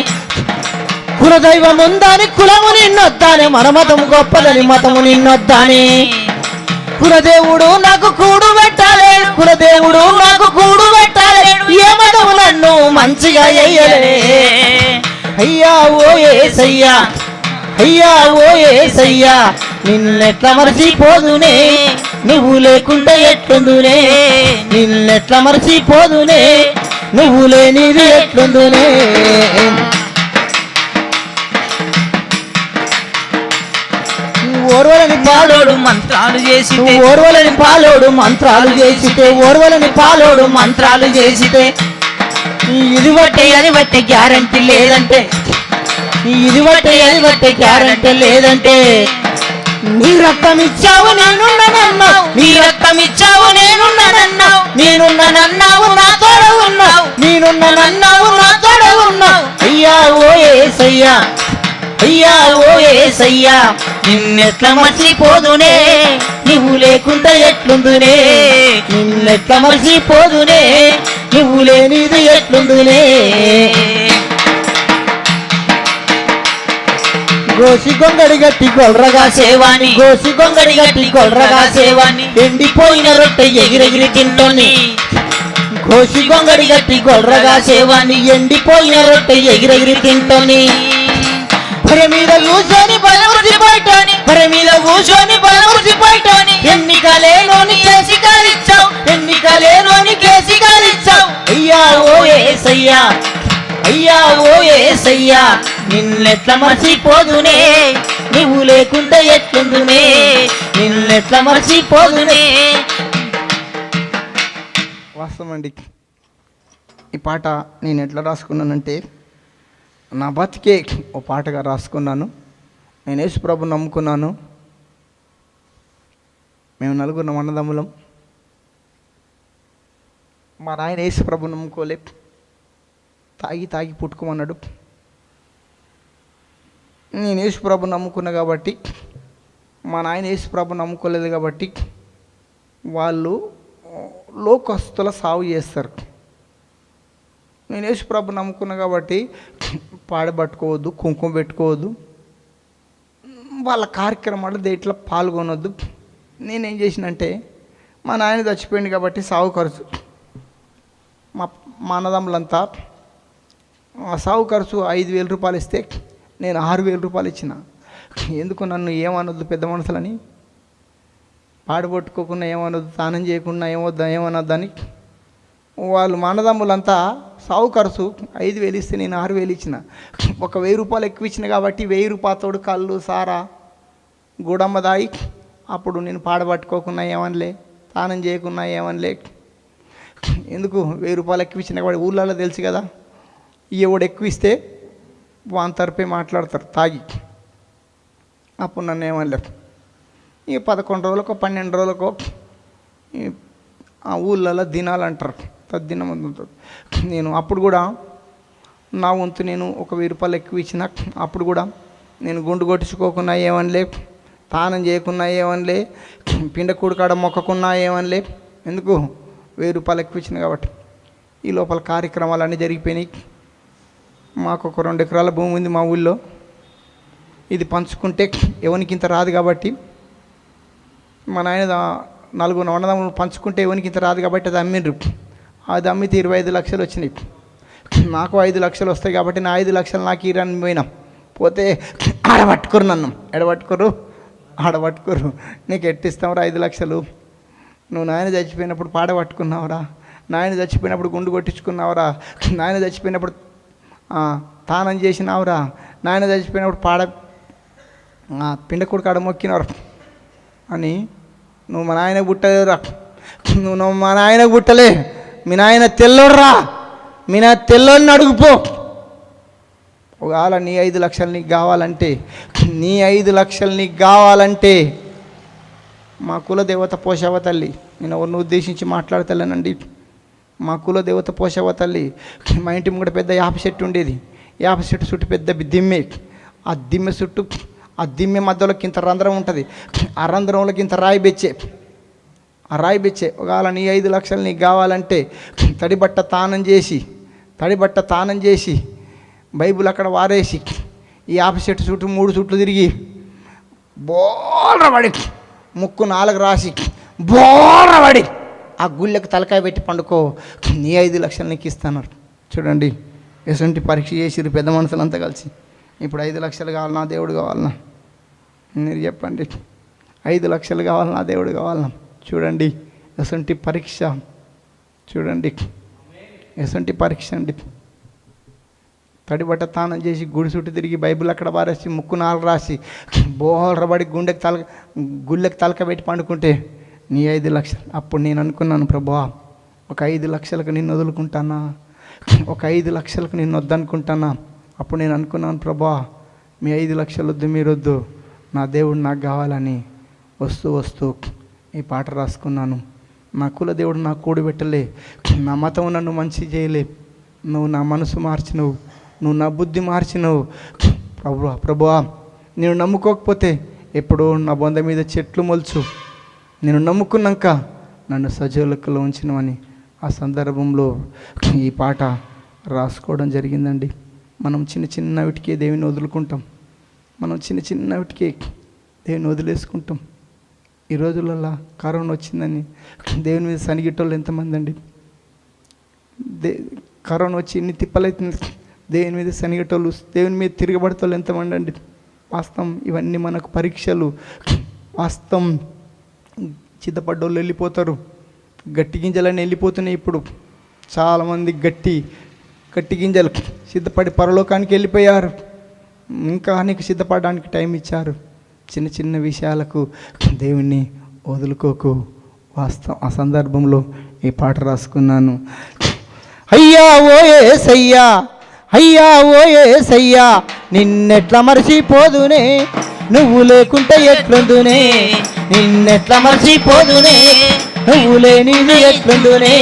కులదైవం ఉందని కులము నిన్నొద్దానే, మన మతం గొప్పదని మతము నిన్నొద్దానే. కులదేవుడు నాకు కూడు పెట్టాలి, కులదేవుడు నాకు కూడు పెట్టాలి, ఏ మతము నన్ను మంచిగా చెయ్యలే. అయ్యా ఓ యేసయ్యా, అయ్యా ఓ యేసయ్యా, నిన్నెట్లా మరిచిపోదునే, నువ్వు లేకుంటే ఎట్లుందునే. నిన్నెట్లా మరిచిపోదునే, నువ్వు లేనిది ఎట్లుందునే. ఓర్వలని పాలోడు మంత్రాలు చేసి, ఓర్వలని పాలోడు మంత్రాలు చేసితే, ఓర్వలని పాలోడు మంత్రాలు చేసితే, ఇది బట్టే అది బట్టే గ్యారంటీ లేదంటే, ఇది బట్టే అది బట్టే గ్యారంటీ లేదంటే. నీ రక్తం ఇచ్చావు నేనున్నానన్నావు, నీ రక్తం ఇచ్చావు నేనున్నానన్నావు, నేనున్నానన్నావు నా తోడ ఉన్నావు, నేనున్నానన్నావు నా తోడ ఉన్నావు. అయ్యా ఓ యేసయ్యా, అయ్యా ఓ యేసయ్యా, నిన్నెట్లా మర్చిపోదునే, నువ్వు లేకుండా ఎట్లుందునే. నిన్నెట్లా మర్చిపోదునే, నువ్వు లేనిది ఎట్లుందునే. గోసి గొంగడి గట్టి గొల్రగా సేవాని, గోసి గొంగడి గట్టి గొల్రగా సేవాని, ఎండిపోయిన రొట్టె ఎగిరెగిరి తింటోని. గోసి గొంగడి గట్టి గొల్రగా సేవాని, ఎండిపోయిన రొట్టె ఎగిరెగిరి తింటోని. భరి మీద కూర్చొని బలవృతి బయటని, భరి మీద కూర్చొని బలవృతి బయటని, ఎన్నికలేనోని కేసి కాలిచ్చావు, ఎన్నికలేనోని కేసి కాలిచ్చావు. అయ్యా ఓ యేసయ్యా, అయ్యా ఓ యేసయ్యా, నిన్నెట్లా మర్చిపోదునే, నువ్వు లేకుంటే ఎట్లుందునే. నిన్నెట్లా మర్చిపోదునే. వాస్తవం అండి, ఈ పాట నేను ఎట్లా రాసుకున్నానంటే నా బతికే ఓ పాటగా రాసుకున్నాను. నేను యేసుప్రభుని నమ్ముకున్నాను. మేము నలుగురు అన్నదమ్ములం. మా నాయన యేసుప్రభుని నమ్ముకోలే, తాగి పుట్టుకోమన్నాడు. నేను యేసుప్రభుని నమ్ముకున్నా కాబట్టి, మా నాయన యేసుప్రభుని నమ్ముకోలేదు కాబట్టి వాళ్ళు లోకస్తుల సాగు చేస్తారు. నేను యేసు ప్రభు నమ్ముకున్నా కాబట్టి పాడబట్టుకోవద్దు, కుంకుమ పెట్టుకోవద్దు, వాళ్ళ కార్యక్రమాలు దేంట్లో పాల్గొనొద్దు. నేనేం చేసినంటే మా నాయన చచ్చిపోయింది కాబట్టి సాగు ఖర్చు మా అన్నదమ్ములంతా సాగు ఖర్చు 5,000 రూపాయలు ఇస్తే నేను 6,000 రూపాయలు ఇచ్చిన. ఎందుకు నన్ను ఏమనొద్దు పెద్ద మనుషులని, పాడబట్టుకోకుండా ఏమనొద్దు, స్నానం చేయకుండా ఏమనొద్దని వాళ్ళు మా అన్నదమ్ములంతా సాగు ఖర్చు 5,000 ఇస్తే నేను 6,000 ఇచ్చిన. ఒక 1,000 రూపాయలు ఎక్కువ ఇచ్చిన కాబట్టి 1,000 రూపాయలతోడు కళ్ళు సారా గూడమ్మ దాయి అప్పుడు నేను పాడబట్టుకోకుండా ఏమనలే, స్నానం చేయకుండా ఏమనలే. ఎందుకు 1,000 రూపాయలు ఎక్కువ ఇచ్చిన కాబట్టి ఊళ్ళలో తెలుసు కదా, ఎవడు ఎక్కువ ఇస్తే వాని తరపే మాట్లాడతారు తాగి. అప్పుడు నన్ను ఏమనలేరు. ఇక 11 రోజులకో 12 రోజులకో ఆ ఊళ్ళలో దినాలంటారు, తద్దినం ఉంటుంది. నేను అప్పుడు కూడా నా వంతు నేను ఒక 1,000 రూపాయలు ఎక్కువ ఇచ్చిన. అప్పుడు కూడా నేను గుండు కొట్టించుకోకున్నా ఏమనలే, తానం చేయకున్నా ఏమనలే, పిండకూడు కాడ మొక్కకున్నా ఏమనలే. ఎందుకు 1,000 రూపాయలు ఎక్కువ ఇచ్చిన కాబట్టి. ఈ లోపల కార్యక్రమాలు అన్నీ జరిగిపోయినాయి. మాకు ఒక 2 ఎకరాల భూమి ఉంది మా ఊళ్ళో. ఇది పంచుకుంటే ఎవరికి ఇంత రాదు కాబట్టి మా నాయన 4 అన్నదమ్ములు పంచుకుంటే ఎవరికి ఇంత రాదు కాబట్టి అది అమ్మిండ్రు. అది అమ్మితే 25 లక్షలు వచ్చినాయి. నాకు 5 లక్షలు వస్తాయి కాబట్టి నా 5 లక్షలు నాకు ఇరని పోయినాం. పోతే ఆడబట్టుకోరు, నన్ను ఆడబట్టుకోరు నీకు ఎట్టిస్తావురా 5 లక్షలు, నువ్వు నాయన చచ్చిపోయినప్పుడు పాడబట్టుకున్నావురా, నాయన చచ్చిపోయినప్పుడు గుండు కొట్టించుకున్నావురా, నాయన చచ్చిపోయినప్పుడు తానం చేసినావురా, నాయన చచ్చిపోయినప్పుడు పిండకుడు కాడ మొక్కినవరా అని. నువ్వు మా నాయనకు పుట్టలేదురా, నువ్వు మా నాయనకు పుట్టలే, మీ నాయన తెల్లోడురా, మీ నా తెల్లోడిని అడుగుపో. ఒకవేళ నీ 5 లక్షలు నీకు కావాలంటే, నీ 5 లక్షలు నీకు కావాలంటే మా కులదేవత పోషవ తల్లి, నేను ఎవరిని ఉద్దేశించి మాట్లాడతలేనండి, మా కులదేవత పోషవ తల్లి. మా ఇంటి ముంగట పెద్ద యాప చెట్టు ఉండేది. యాప చెట్టు చుట్టూ పెద్ద దిమ్మె, ఆ దిమ్మె చుట్టూ ఆ దిమ్మె మధ్యలోకి ఇంత రంధ్రం ఉంటుంది, ఆ రంధ్రంలోకి ఇంత రాయి బెచ్చే, ఆ రాయి బెచ్చే. ఒకవేళ నీ 5 లక్షలు నీకు కావాలంటే తడిబట్ట తానం చేసి బైబుల్ అక్కడ వారేసి ఈ యాప చెట్టు చుట్టూ 3 చుట్లు తిరిగి బోర్రబడి ముక్కు 4 రాసి బోర్రబడి ఆ గుళ్ళకి తలకాయ పెట్టి పండుకో, నీ 5 లక్షలు నీకు ఇస్తాన్నారు. చూడండి ఎటువంటి పరీక్ష చేసిరు పెద్ద మనుషులంతా కలిసి. ఇప్పుడు 5 లక్షలు కావాలన్నా దేవుడు కావాలన్నా మీరు చెప్పండి, 5 లక్షలు కావాలన్నా దేవుడు కావాలన్నా. చూడండి ఎటువంటి పరీక్ష, చూడండి ఎటువంటి పరీక్ష అండి. తడిబట్ట తానం చేసి గుడి చుట్టూ తిరిగి బైబిల్ అక్కడ పారేసి ముక్కు 4 రాసి బోహరబడి గుళ్ళకి తలక పెట్టి పండుకుంటే నీ 5 లక్షలు. అప్పుడు నేను అనుకున్నాను, ప్రభువా ఒక 5 లక్షలకు నిన్ను వదులుకుంటానా, ఒక 5 లక్షలకు నిన్ను వద్దనుకుంటానా. అప్పుడు నేను అనుకున్నాను, ప్రభువా మీ 5 లక్షలు వద్దు, మీరు వద్దు, నా దేవుడు నాకు కావాలని వస్తూ ఈ పాట రాసుకున్నాను. నా కుల దేవుడు నాకు కూడబెట్టలే, నా మతం నన్ను మంచి చేయలే, నువ్వు నా మనసు మార్చినవు, నువ్వు నా బుద్ధి మార్చినవు. ప్రభువా నేను నమ్ముకోకపోతే ఎప్పుడో నా బొంద మీద చెట్లు మొలుచు, నేను నమ్ముకున్నాక నన్ను సజీవులకులో ఉంచినవని ఆ సందర్భంలో ఈ పాట రాసుకోవడం జరిగిందండి. మనం చిన్న వీటికే దేవుని వదులుకుంటాం, మనం చిన్న వీటికే దేవుని వదిలేసుకుంటాం. ఈ రోజులలో కరోనా వచ్చిందని దేవుని మీద సనిగిట్టోళ్ళు ఎంతమంది అండి, కరోనా వచ్చి ఇన్ని తిప్పలైతుంది, దేవుని మీద శనిగటోళ్ళు, దేవుని మీద తిరగబడతాళ్ళు ఎంతమంది అండి. వాస్తవం ఇవన్నీ మనకు పరీక్షలు. వాస్తవం చిత్తపడ్డోళ్ళు వెళ్ళిపోతారు, గట్టి గింజలని వెళ్ళిపోతున్నాయి. ఇప్పుడు చాలామంది గట్టి గింజలు సిద్ధపడి పరలోకానికి వెళ్ళిపోయారు. ఇంకా నీకు సిద్ధపడడానికి టైం ఇచ్చారు. చిన్న విషయాలకు దేవుణ్ణి వదులుకోకు. వాస్తవం ఆ సందర్భంలో ఈ పాట రాసుకున్నాను. అయ్యా ఓ యేసయ్యా, అయ్యా ఓ యేసయ్యా, నిన్నెట్లా మర్చిపోదునే, నువ్వు లేకుంటే ఎట్లుందునే, నిన్నెట్లా మర్చిపోదునే, నువ్వు లేనిది ఎట్లుందునే.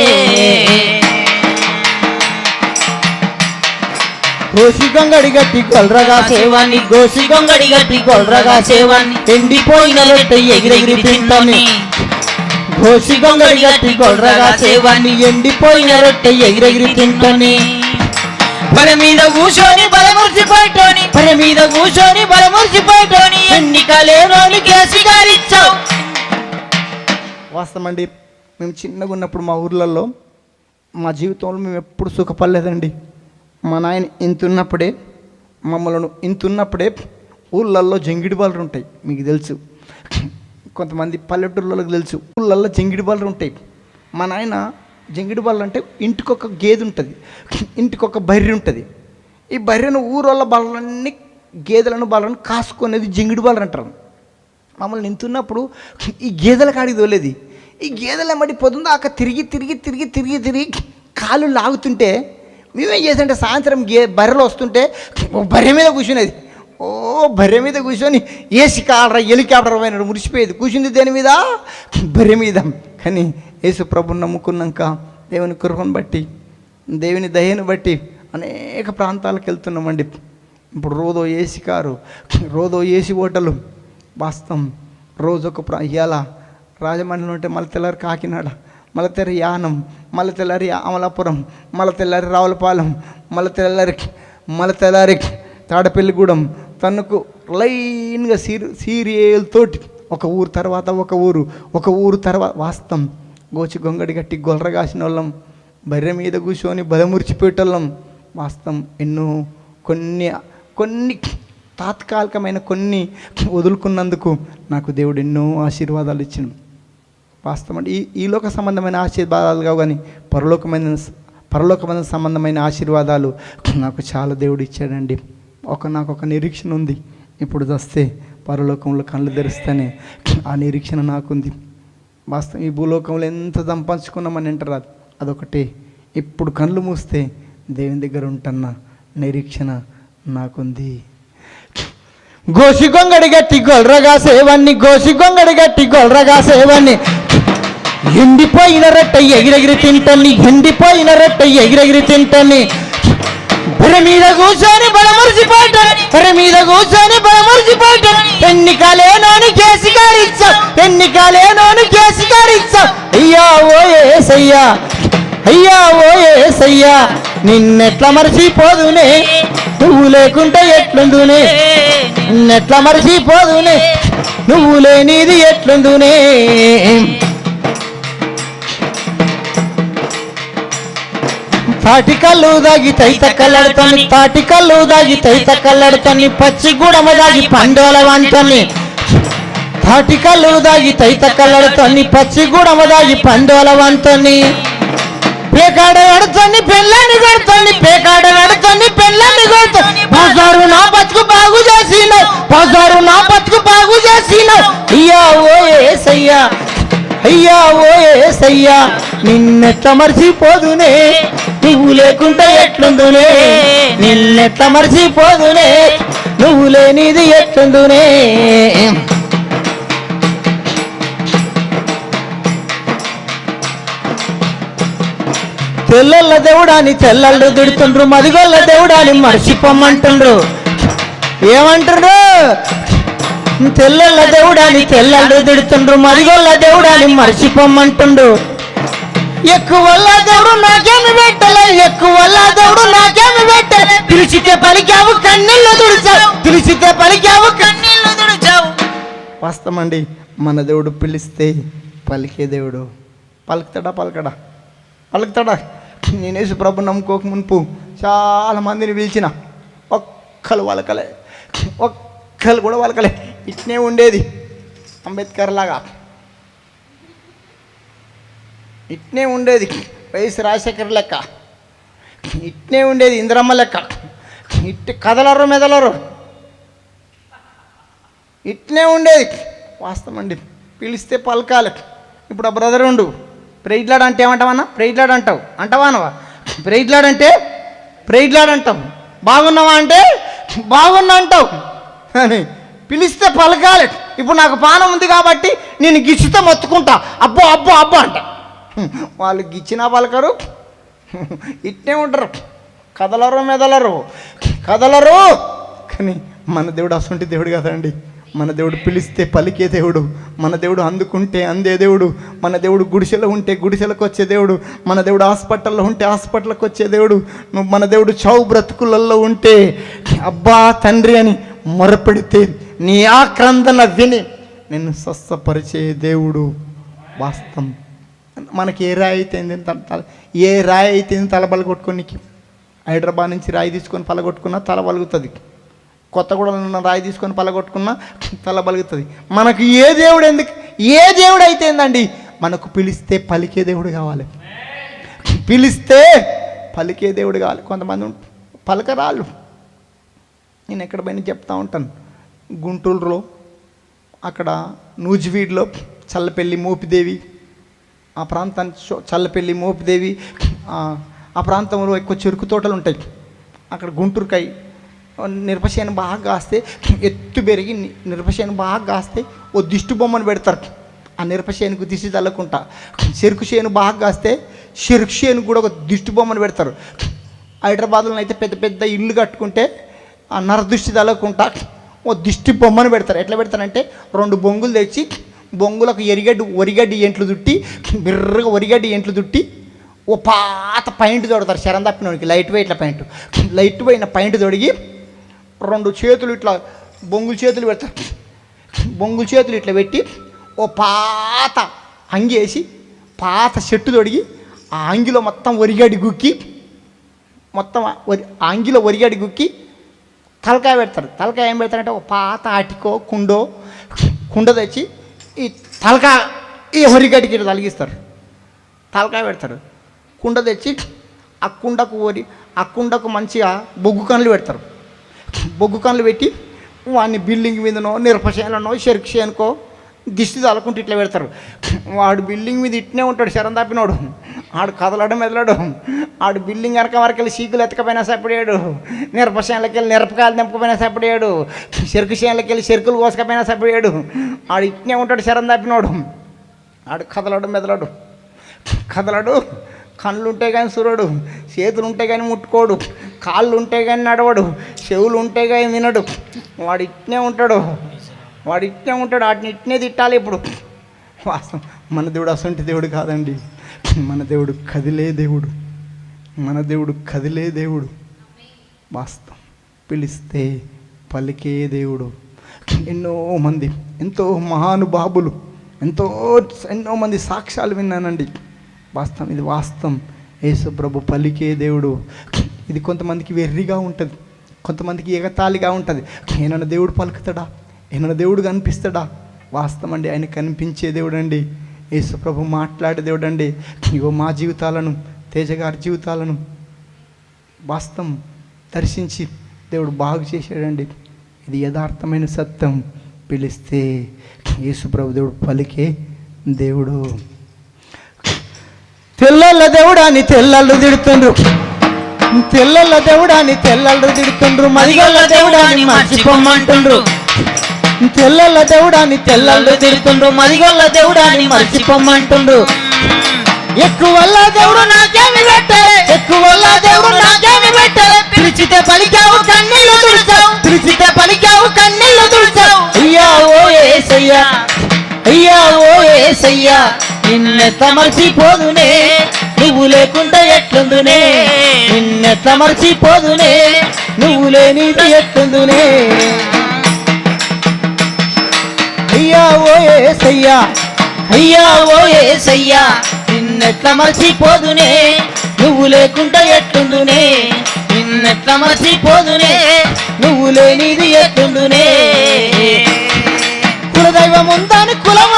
గోసి గొంగడి గట్టి గొల్రగా సేవాన్ని, గోసి గొంగడి గట్టి గొల్రగా సేవాన్ని, ఎండిపోయిన రొట్టె ఎగిరెగిరి తింటాని, కోసి గొంగడి గట్టి గొర్రగా సేవాన్ని ఎండిపోయిన రొట్టె ఎగిరెగిరి తింటని బల మీద కూర్చొని బలమురిసిపోయేటోని ఎన్నిక లేనోని కేసి గారిచ్చావు. వాస్తవమండి, మేము చిన్నగా ఉన్నప్పుడు మా ఊర్లలో మా జీవితంలో మేము ఎప్పుడు సుఖపడలేదండి. మా నాయన ఇంతున్నప్పుడే ఊళ్ళల్లో జంగిడి బాలు ఉంటాయి, మీకు తెలుసు. కొంతమంది పల్లెటూళ్ళకి తెలుసు, ఊళ్ళల్లో జంగిడి బాలు ఉంటాయి. మా నాయన జంగిడి బాలు అంటే ఇంటికొక గేదె ఉంటుంది, ఇంటికొక బర్రె ఉంటుంది. ఈ బర్రెను ఊరోళ్ళ బాలన్నీ బళ్ళను కాసుకునేది జంగిడి బాలు అంటారు. మమ్మల్ని ఇంతున్నప్పుడు ఈ గేదెల కాడికి తోలేది. ఈ గేదెలు ఎమ్మటి పొద్దుందాక తిరిగి కాళ్ళు లాగుతుంటే మేమేం చేసాంటే సాయంత్రం బర్రెలు వస్తుంటే బర్రె మీద కూర్చునేది. బర్రె మీద కూర్చొని ఏసి కాలరా హెలికాప్టర్ పోయినాడు మురిసిపోయేది. కూర్చుంది దేని మీద? బర్రె మీద. కానీ యేసు ప్రభుని నమ్ముకున్నాక దేవుని కృపను బట్టి, దేవుని దయను బట్టి అనేక ప్రాంతాలకు వెళ్తున్నామండి. ఇప్పుడు రోజో ఏసీ కారు, రోజో ఏసీ హోటలు. వాస్తవం రోజొక ఇవాళ రాజమండ్రిలో ఉంటే మళ్ళీ తెల్లారి కాకినాడ, మళ్ళీ తెల్లారి యానం, మళ్ళీ తెల్లారి అమలాపురం, మళ్ళీ తెల్లారి రావులపాలెం, మళ్ళీ తెల్లారి తాడపల్లిగూడెం. తనకు లైన్గా సీరియల్తోటి ఒక ఊరు తర్వాత ఒక ఊరు తర్వాత. వాస్తవం గోచి గొంగడి గట్టి గొర్ర కాసిన వాళ్ళం, బర్రె మీద కూర్చొని బలమురిచిపోయేటోళ్ళం. వాస్తవం ఎన్నో కొన్ని తాత్కాలికమైన కొన్ని వదులుకున్నందుకు నాకు దేవుడు ఎన్నో ఆశీర్వాదాలు ఇచ్చాను. వాస్తవం అంటే ఈ లోక సంబంధమైన ఆశీర్వాదాలు కావు, కానీ పరలోకమైన సంబంధమైన ఆశీర్వాదాలు నాకు చాలా దేవుడు ఇచ్చాడండి. నాకు ఒక నిరీక్షణ ఉంది. ఇప్పుడు వస్తే పరలోకంలో కళ్ళు తెరిస్తేనే ఆ నిరీక్షణ నాకుంది. వాస్తవం ఈ భూలోకంలో ఎంత సంపాదించుకున్నామని అంటారు, అదొకటే. ఇప్పుడు కళ్ళు మూస్తే దేవుని దగ్గర ఉంటున్న నిరీక్షణ నాకుంది. గోసి గొంగడి గట్టి గొల్రగా సేవన్ని ఎండిపోయిన రొట్టె ఎగిరెగిరి తింటని బర్రె మీద కూర్చొని బలమురిసిపోయేటోని ఎన్నిక లేనోని కేసి గారిచ్చావు. అయ్యా ఓ యేసయ్యా నిన్నెట్లా మరచిపోదునే, నువ్వు లేకుంటే ఎట్లుందునే, నిన్నెట్లా మరచిపోదునే, నువ్వు లేనిది ఎట్లుందునే. తాటి కళ్ళు దాగి తైత కల్లడుతోని పచ్చి గుడమ దాగి పండోల వంతని, తాటి కళ్ళు దాగి తైత కల్లడుతోని పచ్చి గుడమ దాగి పండోల వంతని, పేకాడ పెడుతోని పెళ్ళని కొడుతోని బజారు నా బతుకు బాగు చేసినావు. అయ్యా ఓ యేసయ్యా నిన్నెట్లా మర్చిపోదునే, నువ్వు లేకుంటే ఎట్లుందునే, నిన్నెట్లా మర్చిపోదునే, నువ్వు లేనిది ఎట్లుందునే. తెల్లళ్ళ దేవుడాని తెల్లళ్ళు తిడుతుండ్రు, మదిగొల్ల దేవుడాని మర్చిపోమ్మంటుండ్రు. ఏమంటుండ్రు? తెల్లళ్ళ దేవుడాని తెల్లళ్ళు తిడుతుండ్రు, మదిగొల్ల దేవుడాని మర్చిపోమ్మంటుండు. ఎక్కువల్ల దేవుడు నాకేమి పెట్టలే, పిలిచితే పలికావు కన్నీళ్ళు తుడిచావు. వాస్తవమండి, మన దేవుడు పిలిస్తే పలికే దేవుడు. పలుకుతాడా? నేను యేసు ప్రభు నమ్ముకోక మునుపు చాలా మందిని పిలిచిన, ఒక్కరు కూడా వలకలే. ఇట్నే ఉండేది అంబేద్కర్ లాగా, ఇట్నే ఉండేది వైఎస్ రాజశేఖర్ లెక్క, ఇట్నే ఉండేది ఇందిరమ్మ లెక్క. కదలరు మెదలరు, ఇట్నే ఉండేది. వాస్తవం అండి, పిలిస్తే పలకాలి. ఇప్పుడు ఆ బ్రదర్ ఉండు, ప్రైజ్లాడ్ అంటే ఏమంటావన్నా? ప్రైజ్లాడ్ అంటావా? ప్రైజ్లాడ్ అంటావు. బాగున్నావా అంటే బాగున్నా అంటావు. అని పిలిస్తే పలకాలి. ఇప్పుడు నాకు పానం ఉంది కాబట్టి నేను గిచ్చితే మొత్తుకుంటా, అబ్బో అంట. వాళ్ళు గిచ్చినా పలకరు, ఇట్నే ఉంటారు, కదలరు మెదలరు. కానీ మన దేవుడు అసంటి దేవుడు కదండి. మన దేవుడు పిలిస్తే పలికే దేవుడు, మన దేవుడు అందుకుంటే అందే దేవుడు, మన దేవుడు గుడిసెలో ఉంటే గుడిసెలకు వచ్చే దేవుడు, మన దేవుడు హాస్పిటల్లో ఉంటే హాస్పిటల్కి వచ్చే దేవుడు, మన దేవుడు చావు బ్రతుకులలో ఉంటే అబ్బా తండ్రి అని మొరపెడితే నీ ఆక్రందన విని నిన్ను స్వస్థపరిచే దేవుడు. వాస్తవం. మనకి ఏ రాయి అయితే తలబల కొట్టుకోనికి, హైదరాబాద్ నుంచి రాయి తీసుకొని పలగొట్టుకున్నా తల బలుగుతుంది, కొత్తగూడలో ఉన్న రాయి తీసుకొని పలగొట్టుకున్నా తల బలుగుతుంది. మనకు ఏ దేవుడు అయితే ఏందండి, మనకు పిలిస్తే పలికే దేవుడు కావాలి, పిలిస్తే పలికే దేవుడు కావాలి. కొంతమంది పలకరాళ్ళు. నేను ఎక్కడ పోయినా చెప్తా ఉంటాను, గుంటూరులో అక్కడ నూజివీడ్లో చల్లపల్లి మోపిదేవి, ఆ ప్రాంతానికి చల్లపల్లి మోపిదేవి, ఆ ప్రాంతంలో ఎక్కువ చెరుకు తోటలు ఉంటాయి. అక్కడ గుంటూరుకాయ మిరపచేను బాగా కాస్తే, ఎత్తు పెరిగి మిరపచేను బాగా కాస్తే ఓ దిష్టి బొమ్మను పెడతారు. ఆ మిరపచేనుకు దిష్టి తల్లకుండా. చెరుకు చేను బాగా కాస్తే చెరుకు చేనుకు కూడా ఒక దిష్టి బొమ్మను పెడతారు. హైదరాబాద్లో అయితే పెద్ద పెద్ద ఇల్లు కట్టుకుంటే ఆ నరదృష్టి తల్లకుండా ఓ దిష్టి బొమ్మను పెడతారు. ఎట్లా పెడతారంటే 2 బొంగులు తెచ్చి, బొంగులకు వరిగడ్డి ఎంట్లు దుట్టి, బిర్రగా వరిగడ్డి ఎంట్లు దుట్టి ఓ పాత పైంట్ తొడతారు. శరం తప్పినోడికి లైట్ వెయిట్ల పైంట్ తొడిగి 2 చేతులు ఇట్లా బొంగుల చేతులు పెడతారు. బొంగుల చేతులు ఇట్లా పెట్టి ఓ పాత అంగి వేసి పాత చెట్టు తొడిగి ఆ అంగిలో మొత్తం వరిగడ్డి గుక్కి, అంగిలో వరిగడ్డి గుక్కి తలకాయ పెడతారు. తలకాయ ఏం పెడతారంటే ఒక పాత ఆటికో కుండ తెచ్చి ఈ తలకాయ ఈ వరిగడ్డికి తలిగిస్తారు. తలకాయ పెడతారు. కుండ తెచ్చి ఆ కుండకు మంచిగా బొగ్గు కన్నులు పెడతారు. బొగ్గు కన్నులు పెట్టి వాడిని బిల్డింగ్ మీదనో నిరపచేనో చెరుకు చేనుకో దిష్టి తలకుంటూ ఇట్లా పెడతారు. వాడు బిల్డింగ్ మీద ఇట్నే ఉంటాడు, శరం తప్పినోడు. ఆడు కదలడం మెదలడు. ఆడు బిల్డింగ్ వెనక వరకు వెళ్ళి సీకులు ఎత్తకపోయినా సపడేయడు, మిరపచేనులకి వెళ్ళి మిరపకాయలు తెంపకపోయినా సపడేయడు, చెరుకు చేనులకి వెళ్ళి చెరుకులు కోసకపోయినా సపడేయడు. ఆడు ఇట్నే ఉంటాడు, శరం తప్పినోడు. ఆడు కదలడం మెదలడు. కళ్ళు ఉంటే కానీ సురడు, చేతులు ఉంటే కానీ ముట్టుకోడు, కాళ్ళు ఉంటే కానీ నడవడు, చెవులు ఉంటే కానీ వినడు. వాడు ఇట్నే ఉంటాడు. వాటిని ఇట్నే తిట్టాలి. ఇప్పుడు వాస్తవం మన దేవుడు అసంటి దేవుడు కాదండి. మన దేవుడు కదిలే దేవుడు. వాస్తవం. పిలిస్తే పలికే దేవుడు. ఎంతో మహానుభావులు, ఎన్నో మంది సాక్ష్యాలు విన్నానండి. వాస్తవం, ఇది వాస్తవం. యేసు ప్రభు పలికే దేవుడు. ఇది కొంతమందికి వెర్రిగా ఉంటుంది, కొంతమందికి ఎగతాళిగా ఉంటుంది. ఏమన్నా దేవుడు పలుకుతాడా, ఏమన్నా దేవుడు కనిపిస్తాడా? వాస్తవం అండి, ఆయన కనిపించే దేవుడు అండి. యేసు ప్రభు మాట్లాడే దేవుడు అండి. ఇగో మా జీవితాలను, తేజగారి జీవితాలను వాస్తవం దర్శించి దేవుడు బాగు చేశాడండి. ఇది యథార్థమైన సత్యం. పిలిస్తే యేసు ప్రభు దేవుడు పలికే దేవుడు. తెల్లల దేవుడాని తెల్లళ్ళు తిడుతుండ్రు, మదిగల్ల దేవుడాని మర్చిపోమంటుండ్రు. తెల్లల దేవుడాని తెల్లళ్ళు తిడుతుండ్రు, మదిగల్ల దేవుడాని మర్చిపోమంటుండ్రు. ఎక్కువల్ల దేవుడు నాకేమి పెట్టలే, పిలిచితే పలికావు కన్నీళ్లు తుడిచావు. అయ్యా ఓ యేసయ్యా నిన్నెట్ల మర్చిపోదునే, నువ్వు లేకుండా ఎట్లుందునే. నిన్నెట్ల మర్చిపోదునే, నువ్వు లేనిది ఎట్లుందునే. అయ్యా ఓ యేసయ్యా నిన్నెట్ల మర్చిపోదునే, నువ్వు లేకుండా ఎట్లుందునే. నిన్నెట్ల మర్చిపోదునే, నువ్వు లేనిది ఎట్లుందునే. కులదైవం ఉందని కులము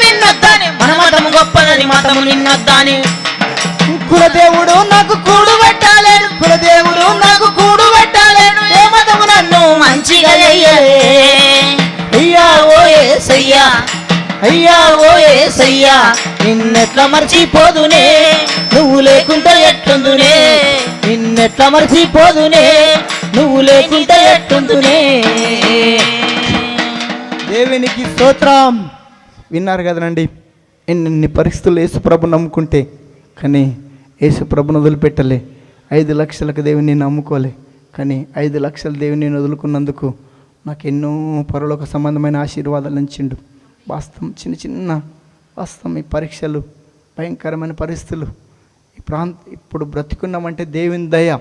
నిన్నొద్దాని, మన మతము గొప్పదని మతము నిన్నొద్దాని. కులదేవుడు నాకు కూడు పెట్టాలేను, ఏ మతము నన్ను మంచిగా చెయ్యలే. అయ్యా ఓ యేసయ్యా నిన్నెట్ల మర్చిపోదునే, నువ్వు లేకుంటే ఎట్లుందునే. నిన్నెట్ల మర్చిపోదునే, నువ్వు లేకుంటే ఎట్లుందునే. దేవునికి స్తోత్రం. విన్నారు కదనండి, ఎన్ని పరిస్థితులు యేసుప్రభు నమ్ముకుంటే, కానీ యేసుప్రభుని వదిలిపెట్టలే. 5 లక్షలకు దేవుని నమ్ముకోలే, కానీ 5 లక్షల దేవుని వదులుకున్నందుకు నాకు ఎన్నో పరలోక సంబంధమైన ఆశీర్వాదాలు ఇచ్చిండు. వాస్తవం చిన్న వాస్తవం ఈ పరీక్షలు, భయంకరమైన పరిస్థితులు, ఇప్పుడు బ్రతికున్నామంటే దేవుని దయ.